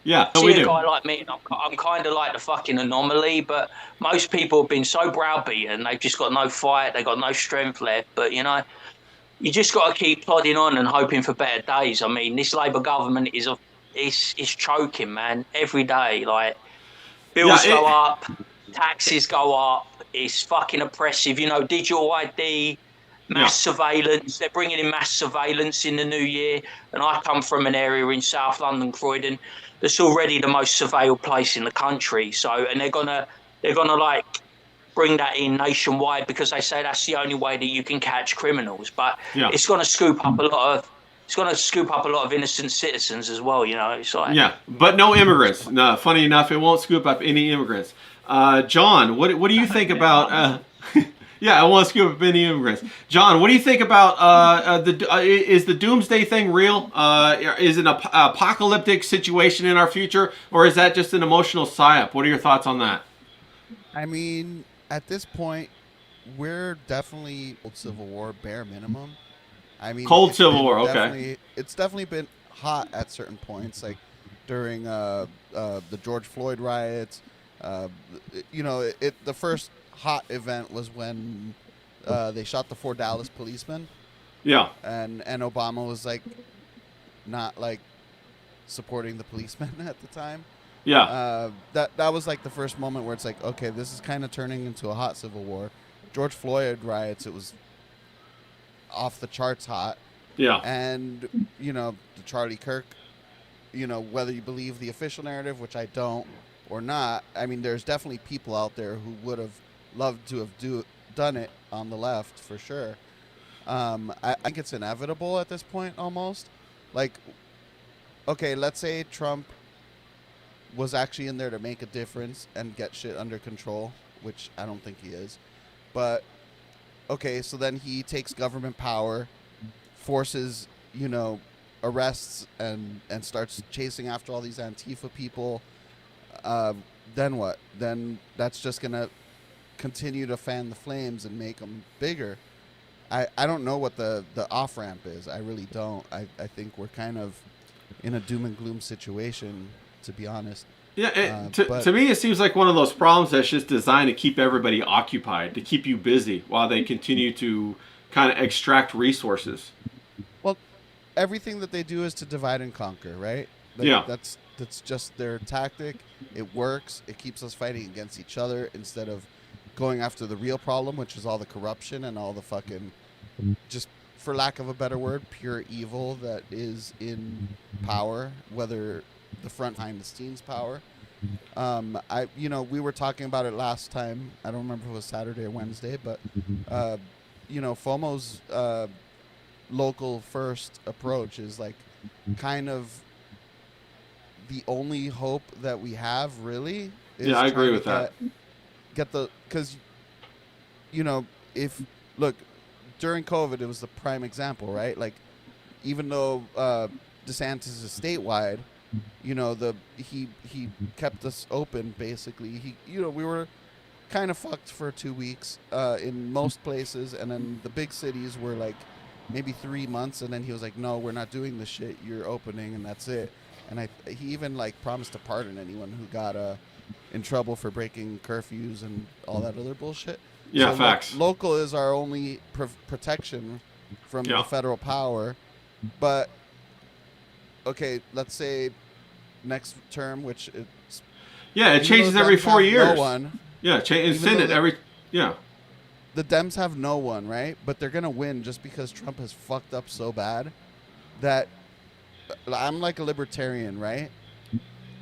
Yeah, See we a do. guy like me, and I'm kind of like the fucking anomaly. But most people have been so browbeaten, they've just got no fight, they've got no strength left. But you know, you just got to keep plodding on and hoping for better days. I mean, this Labour government is choking, man. Every day, like bills Yeah, go up, taxes go up. It's fucking oppressive. You know, digital ID, mass surveillance. They're bringing in mass surveillance in the new year. And I come from an area in South London, Croydon, that's already the most surveilled place in the country. So, and they're gonna like bring that in nationwide because they say that's the only way that you can catch criminals. But Yeah. it's going to scoop up a lot of innocent citizens as well. You know, it's like Yeah, but no immigrants. No, funny enough, it won't scoop up any immigrants. John, what do you think about? Yeah, I won't scoop up any immigrants. John, what do you think about is the doomsday thing real? Is it an apocalyptic situation in our future, or is that just an emotional psyop? What are your thoughts on that? I mean, at this point, we're definitely old Civil War, bare minimum. I mean, Cold it's Civil been War, okay. it's definitely been hot at certain points, like during the George Floyd riots. You know, the first hot event was when they shot the 4 Dallas policemen. Yeah. And Obama was like not like supporting the policemen at the time. Yeah. That was like the first moment where it's like, okay, this is kind of turning into a hot civil war. George Floyd riots, it was off the charts hot. Yeah. And, you know, the Charlie Kirk, you know, whether you believe the official narrative, which I don't, or not, I mean, there's definitely people out there who would have loved to have done it on the left, for sure. I think it's inevitable at this point, almost. Like, okay, let's say Trump was actually in there to make a difference and get shit under control, which I don't think he is. But, okay, so then he takes government power, forces, you know, arrests and starts chasing after all these Antifa people. Then what? Then that's just going to continue to fan the flames and make them bigger. I don't know what the off-ramp is. I really don't. I think we're kind of in a doom and gloom situation, to be honest. Yeah, to me, it seems like one of those problems that's just designed to keep everybody occupied, to keep you busy while they continue to kind of extract resources. Well, everything that they do is to divide and conquer, right? Yeah. That's just their tactic. It works. It keeps us fighting against each other instead of going after the real problem, which is all the corruption and all the fucking, just for lack of a better word, pure evil that is in power, whether the front behind the scenes power. We were talking about it last time. I don't remember if it was Saturday or Wednesday, but FOMO's local first approach is like kind of the only hope that we have, really. Is I agree with that. Because during COVID, it was the prime example, right? Like, even though DeSantis is statewide, he kept us open, basically. We were kind of fucked for 2 weeks in most places, and then the big cities were like maybe 3 months, and then he was like, no, we're not doing this shit, you're opening, and that's it. And he even like promised to pardon anyone who got in trouble for breaking curfews and all that other bullshit. Yeah, so facts. Local is our only protection from the federal power. But okay, let's say next term, which it's it changes every 4 years. No one. Yeah, Senate every The Dems have no one, right? But they're gonna win just because Trump has fucked up so bad that I'm like a libertarian, right?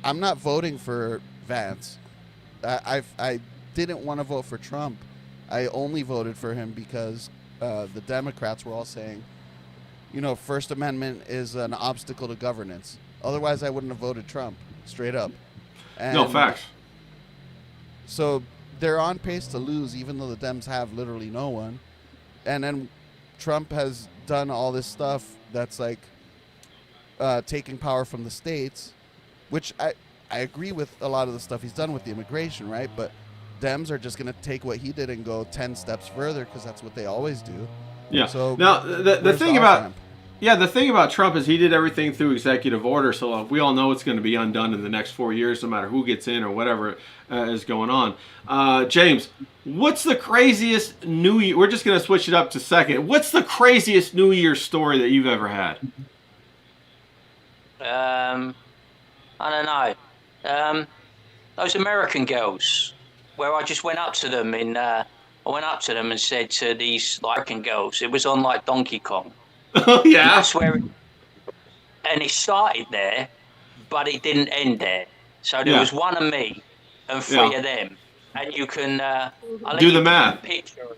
I'm not voting for Vance. I didn't want to vote for Trump I only voted for him because the Democrats were all saying, First Amendment is an obstacle to governance. Otherwise, I wouldn't have voted Trump, straight up. And No, facts. so they're on pace to lose, even though the Dems have literally no one. And then Trump has done all this stuff that's like taking power from the states, which I agree with a lot of the stuff he's done with the immigration, right? But Dems are just going to take what he did and go 10 steps further because that's what they always do. Yeah. So now the where's thing the about off-ramp? the thing about Trump is he did everything through executive order, so we all know it's going to be undone in the next 4 years, no matter who gets in or whatever is going on. James, what's the craziest New Year? We're just going to switch it up to second. What's the craziest New Year's story that you've ever had? I don't know. Those American girls, where I just went up to them I went up to them and said to these American girls, it was on like Donkey Kong. Oh And yeah. that's where, and it started there, but it didn't end there. So there Yeah. was one of me and three of them, and you can I'll Do let the you math. paint a picture.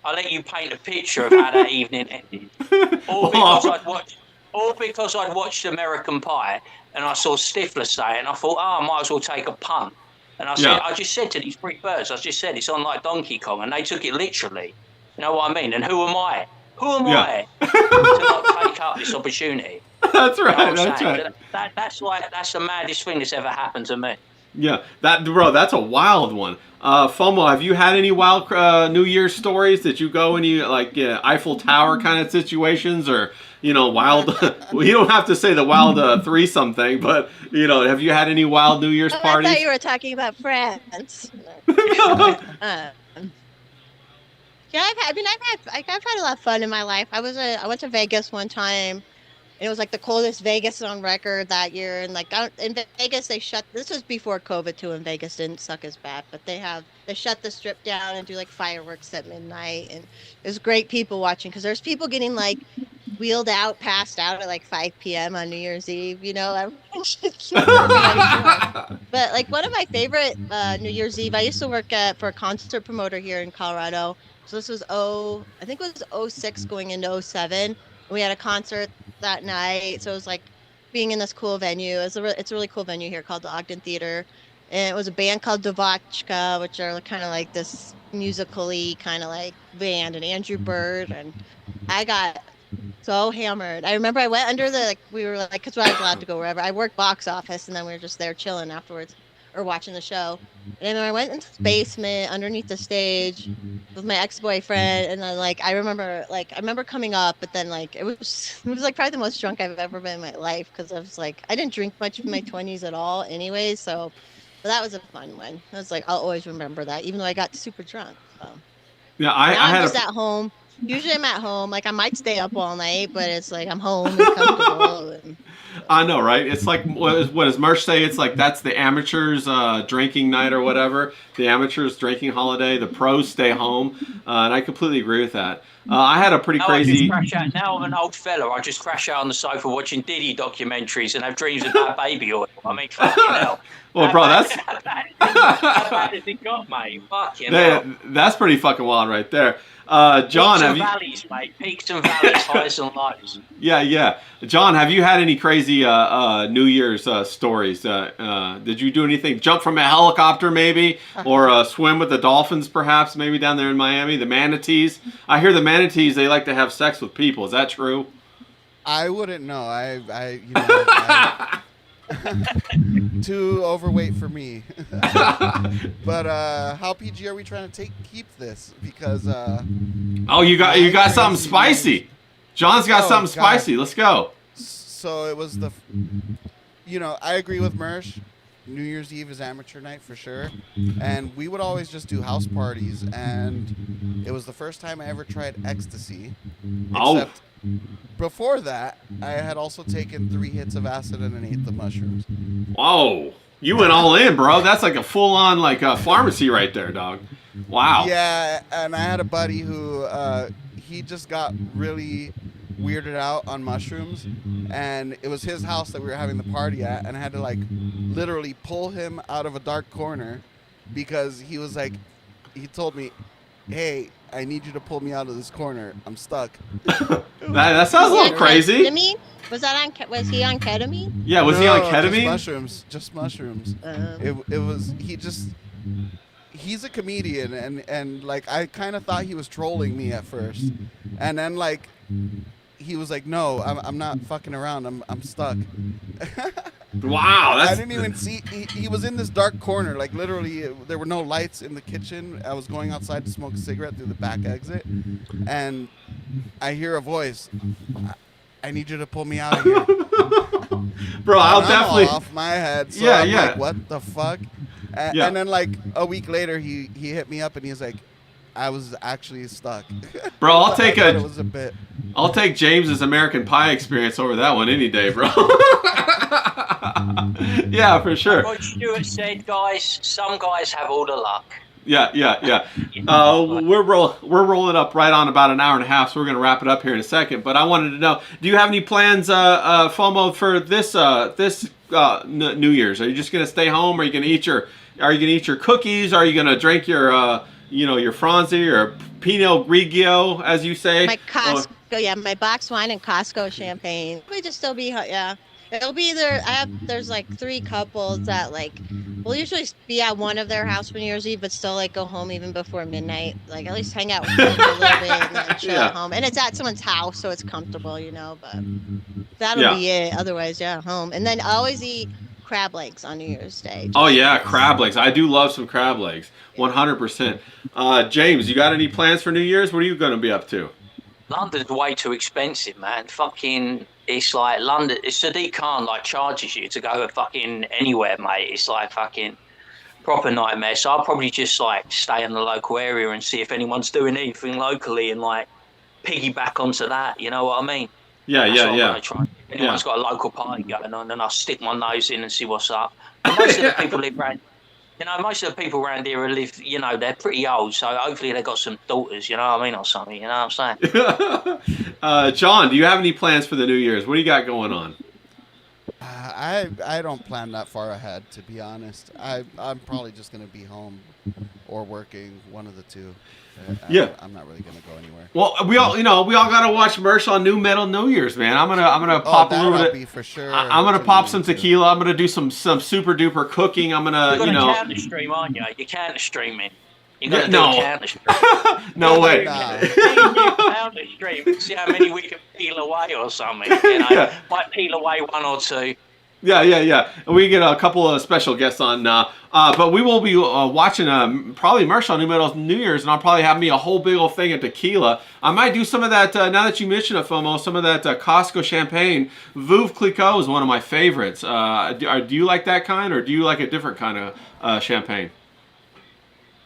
I'll let you paint a picture of how that evening ended. All because I'd watched American Pie and I saw Stifler say it, and I thought, I might as well take a punt. And I just said to these three birds, I just said it's on like Donkey Kong, and they took it literally. You know what I mean? And who am I? Who am I to not take up this opportunity? That's You know right. what I'm That's saying? right. That's the maddest thing that's ever happened to me. Yeah, that's a wild one. FOMO, have you had any wild New Year's stories that you go and you like Eiffel Tower kind of situations, or wild? Well, you don't have to say the wild threesome thing, but have you had any wild New Year's Oh, I parties? thought you were talking about France. Yeah, I've had a lot of fun in my life. I went to Vegas one time. And it was like the coldest Vegas on record that year. And like in Vegas, this was before COVID too, and Vegas didn't suck as bad, but they shut the strip down and do like fireworks at midnight. And it was great people watching because there's people getting like wheeled out, passed out at like 5 p.m. on New Year's Eve. Everyone's just really drunk. But like one of my favorite New Year's Eve, I used to work for a concert promoter here in Colorado. So this was I think it was 06 going into 07. And we had a concert that night. So it was like being in this cool venue. It's a really cool venue here called the Ogden Theater. And it was a band called Devotchka, which are kind of like this musically kind of like band, and Andrew Bird. And I got so hammered. I remember I went under we were like, because I was allowed to go wherever. I worked box office, and then we were just there chilling afterwards or watching the show. And then I went into the basement underneath the stage with my ex-boyfriend, and then I remember coming up, but then it was like probably the most drunk I've ever been in my life, because I was like, I didn't drink much in my 20s at all anyway, so but that was a fun one. I was like, I'll always remember that, even though I got super drunk. So. Yeah, Now I'm just at home. Usually I'm at home. I might stay up all night, but it's like I'm home and comfortable. And... I know, right? It's like, what does Mersh say? It's like that's the amateurs drinking night or whatever. The amateurs drinking holiday. The pros stay home. And I completely agree with that. I had a pretty crazy... Now I'm an old fella. I just crash out on the sofa watching Diddy documentaries and have dreams about baby oil. I mean, fucking hell. Well, bro, that's... How bad has it got, mate? Fucking hell. That's pretty fucking wild right there. John, have you... valleys, mate. Peaks and valleys, highs and lows. Yeah. John, have you had any crazy New Year's stories? Did you do anything? Jump from a helicopter, maybe? Or swim with the dolphins, perhaps, maybe down there in Miami? The manatees? I hear the manatees, they like to have sex with people. Is that true? I wouldn't know. I too overweight for me. But how PG are we trying to keep this? Because oh, you got something spicy. John's got something spicy. Let's go. So it was I agree with Mersh. New Year's Eve is amateur night for sure, and we would always just do house parties. And it was the first time I ever tried ecstasy. Except before that, I had also taken 3 hits of acid and ate the mushrooms. Whoa. You went all in, bro. That's like a full-on pharmacy right there, dog. Wow. Yeah, and I had a buddy who he just got really weirded out on mushrooms, and it was his house that we were having the party at, and I had to literally pull him out of a dark corner because he was he told me, hey, I need you to pull me out of this corner. I'm stuck. That sounds a Was he little on crazy. ketamine? Was he on ketamine? Yeah, was he on No, ketamine? Just mushrooms. Um, It was he's a comedian, and like I kind of thought he was trolling me at first, and then like he was like, no, I'm not fucking around. I'm stuck. Wow, I that's didn't even see. He was in this dark corner. Like literally, there were no lights in the kitchen. I was going outside to smoke a cigarette through the back exit, and I hear a voice. I need you to pull me out of here. bro. I'll And I'm definitely. all off my head. So Yeah, I'm yeah. like, what the fuck? Yeah. And then like a week later, he hit me up and he's like, I was actually stuck. Bro, I'll I take thought it was a bit. I'll take James's American Pie experience over that one any day, bro. Yeah, for sure. Rod Stewart said, guys, some guys have all the luck. Yeah. We're rolling up right on about an hour and a half, so we're gonna wrap it up here in a second. But I wanted to know, do you have any plans, FOMO, for this New Year's? Are you just gonna stay home? Are you gonna eat your cookies? Are you gonna drink your your Franzi or Pinot Grigio, as you say? my Costco, my box wine and Costco champagne. We just still be, yeah. It'll be either there's like 3 couples that like we'll usually be at one of their house for New Year's Eve, but still like go home even before midnight. Like at least hang out with them a little bit and then chill Yeah. at home. And it's at someone's house, so it's comfortable, But that'll be it. Otherwise, yeah, home. And then I always eat crab legs on New Year's Day. Oh yeah, crab legs. I do love some crab legs. 100%. James, you got any plans for New Year's? What are you gonna be up to? London's way too expensive, man. Fucking, it's like London. Sadiq Khan like charges you to go fucking anywhere, mate. It's like fucking proper nightmare. So I'll probably just like stay in the local area and see if anyone's doing anything locally and like piggyback onto that. You know what I mean? Yeah, That's what I'm yeah. gonna try. If anyone's got a local party going on, then I'll stick my nose in and see what's up. But most of the people live around. Most of the people around here live, they're pretty old, so hopefully they've got some daughters, you know what I mean, or something, you know what I'm saying? John, do you have any plans for the New Year's? What do you got going on? I don't plan that far ahead, to be honest. I'm probably just gonna be home or working, one of the two. I'm not really gonna go anywhere. Well, we all gotta watch Merch on New Metal New Year's, man. I'm gonna pop a little bit. For sure. I'm gonna pop some tequila. I'm gonna do some super duper cooking. I'm gonna, You're gonna counter stream, aren't you? You're counter streaming. You're gonna do no. a counter stream. No way. Counter stream and see how many we can peel away or something. Might peel away 1 or 2. Yeah. And we get a couple of special guests on, but we will be watching probably Merch on New Metal New Year's, and I'll probably have me a whole big old thing of tequila. I might do some of that, now that you mention it, FOMO, some of that Costco champagne. Veuve Clicquot is one of my favorites. Do you like that kind, or do you like a different kind of champagne?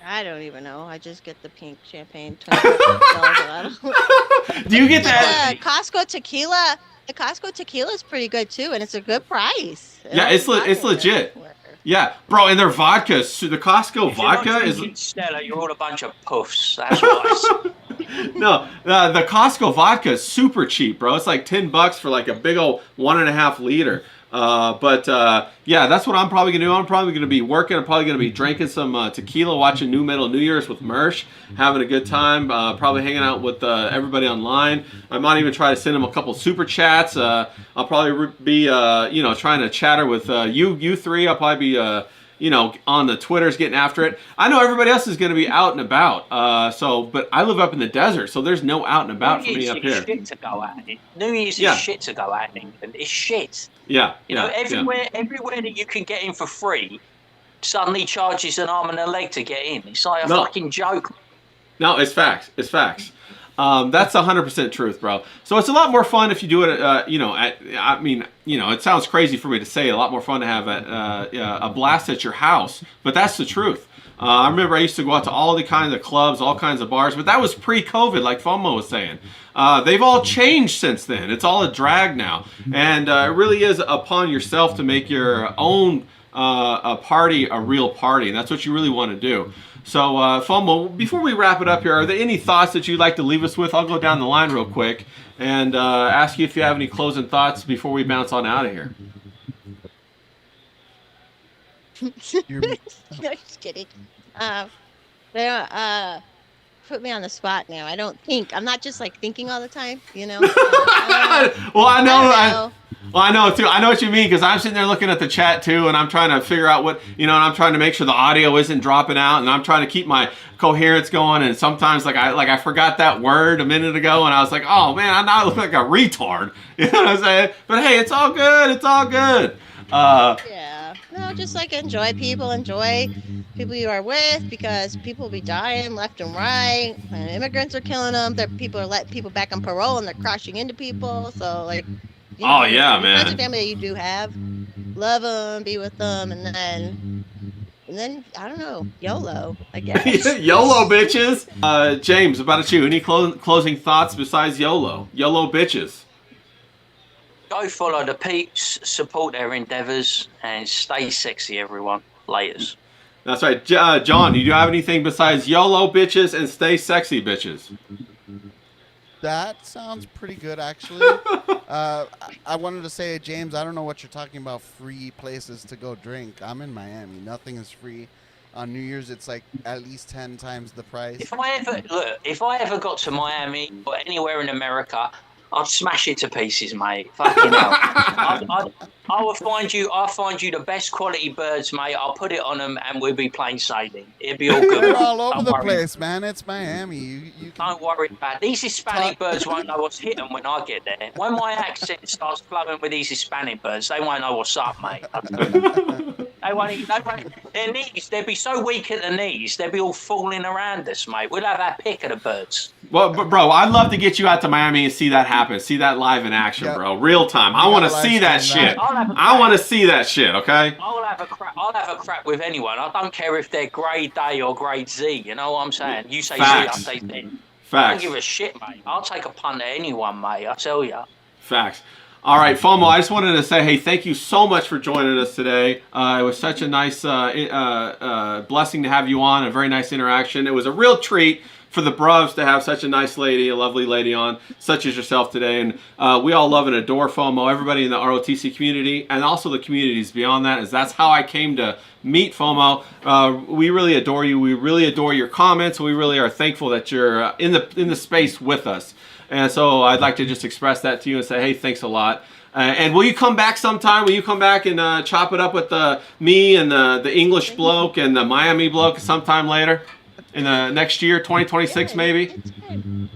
I don't even know. I just get the pink champagne. $25. Do you get that? Costco tequila. The Costco tequila is pretty good too, and it's a good price. Yeah, it's legit. Yeah, bro, and their vodka, the Costco vodka is. Stella, you're all a bunch of puffs. That's why. No, the Costco vodka is super cheap, bro. It's like $10 for like a big old 1.5 liter. Yeah, that's what I'm probably gonna do. I'm probably gonna be working. I'm probably gonna be drinking some tequila, watching New Metal New Year's with Merch, having a good time. Probably hanging out with everybody online. I might even try to send them a couple super chats. I'll probably be trying to chatter with you three. I'll probably be on the Twitters getting after it. I know everybody else is going to be out and about. But I live up in the desert, so there's no out and about for me up here. Shit to go at it. New Year's is shit to go at in England. It's shit. Yeah. Everywhere that you can get in for free, suddenly charges an arm and a leg to get in. It's like a fucking joke. No, it's facts. It's facts. That's 100% truth, bro. So it's a lot more fun if you do it, it sounds crazy for me to say, a lot more fun to have a blast at your house, but that's the truth. I remember I used to go out to all the kinds of clubs, all kinds of bars, but that was pre-COVID, like FOMO was saying. They've all changed since then. It's all a drag now. And it really is upon yourself to make your own a party a real party, and that's what you really want to do. So, FOMO, before we wrap it up here, are there any thoughts that you'd like to leave us with? I'll go down the line real quick and ask you if you have any closing thoughts before we bounce on out of here. No, just kidding. put me on the spot now. I don't think. I'm not just like thinking all the time, you know? Well, I know. don't Well, I know too. I know what you mean because I'm sitting there looking at the chat too, and I'm trying to figure out what and I'm trying to make sure the audio isn't dropping out, and I'm trying to keep my coherence going. And sometimes, I forgot that word a minute ago, and I was like, oh man, I now look like a retard. You know what I'm saying? But hey, it's all good. It's all good. Yeah. No, just like enjoy people you are with, because people will be dying left and right. And immigrants are killing them. People are letting people back on parole, and they're crashing into people. So like, Oh, yeah, your friends man. and family that you do have, love them, be with them, and then I don't know, YOLO, I guess. YOLO bitches. James, about you? Any closing thoughts besides YOLO? YOLO bitches. Go follow the peeps, support their endeavours, and stay sexy, everyone. Laters. That's right. John, you do have anything besides YOLO bitches and stay sexy bitches? That sounds pretty good, actually. I wanted to say, James, I don't know what you're talking about, free places to go drink. I'm in Miami. Nothing is free. On New Year's, it's like at least 10 times the price. If I ever got to Miami or anywhere in America, I'd smash it to pieces, mate. Fucking hell. I'll find you the best quality birds, mate. I'll put it on them and we'll be plain sailing. It'll be all good. They're all over Don't the worry. place, man. It's Miami. You can... Don't worry about it. These Hispanic birds won't know what's hit them when I get there. When my accent starts flowing with these Hispanic birds, they won't know what's up, mate. They won't, their knees, they'll be so weak at the knees, they'll be all falling around us, mate. We'll have our pick of the birds. Well, bro, I'd love to get you out to Miami and see that happen. See that live in action, Yep. bro. Real time. I want to see that shit. I want to see that shit, okay? I'll have a crap with anyone. I don't care if they're grade A or grade Z. You know what I'm saying? You say Facts. Z, I say Z. I don't Facts. give a shit, mate. I'll take a punt at anyone, mate. I tell ya. Facts. All right, FOMO, I just wanted to say, hey, thank you so much for joining us today. It was such a nice blessing to have you on, a very nice interaction. It was a real treat for the Bruvs to have such a nice lady, a lovely lady on, such as yourself today. And we all love and adore FOMO, everybody in the ROTC community, and also the communities beyond that, as that's how I came to meet FOMO. We really adore you. We really adore your comments. We really are thankful that you're in the space with us. And so I'd like to just express that to you and say, hey, thanks a lot. And will you come back sometime? Will you come back and chop it up with me and the English bloke and the Miami bloke sometime later? In the next year, 2026 maybe? It's fine.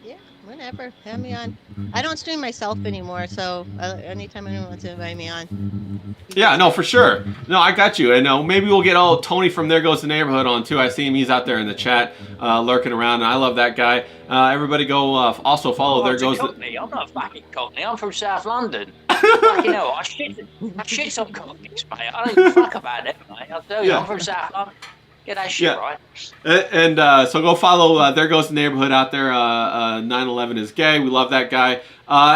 Yeah, whenever. Have me on. I don't stream myself anymore, so anytime anyone wants to invite me on. Yeah, no, for sure. No, I got you. And maybe we'll get old Tony from There Goes the Neighborhood on too. I see him. He's out there in the chat lurking around. And I love that guy. Everybody go also follow There Goes the... I'm not fucking Cockney. I'm from South London. Fucking hell, I shit on Cockneys, mate. I don't give a fuck about them, mate. I'll tell you, Yeah. I'm from South London. Get that shit right. And so go follow There Goes the Neighborhood out there. 9/11 is gay. We love that guy.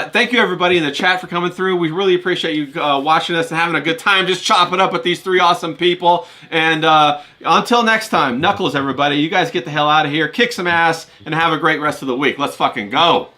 Thank you, everybody in the chat, for coming through. We really appreciate you watching us and having a good time just chopping up with these three awesome people. And until next time, Knuckles, everybody. You guys get the hell out of here. Kick some ass and have a great rest of the week. Let's fucking go.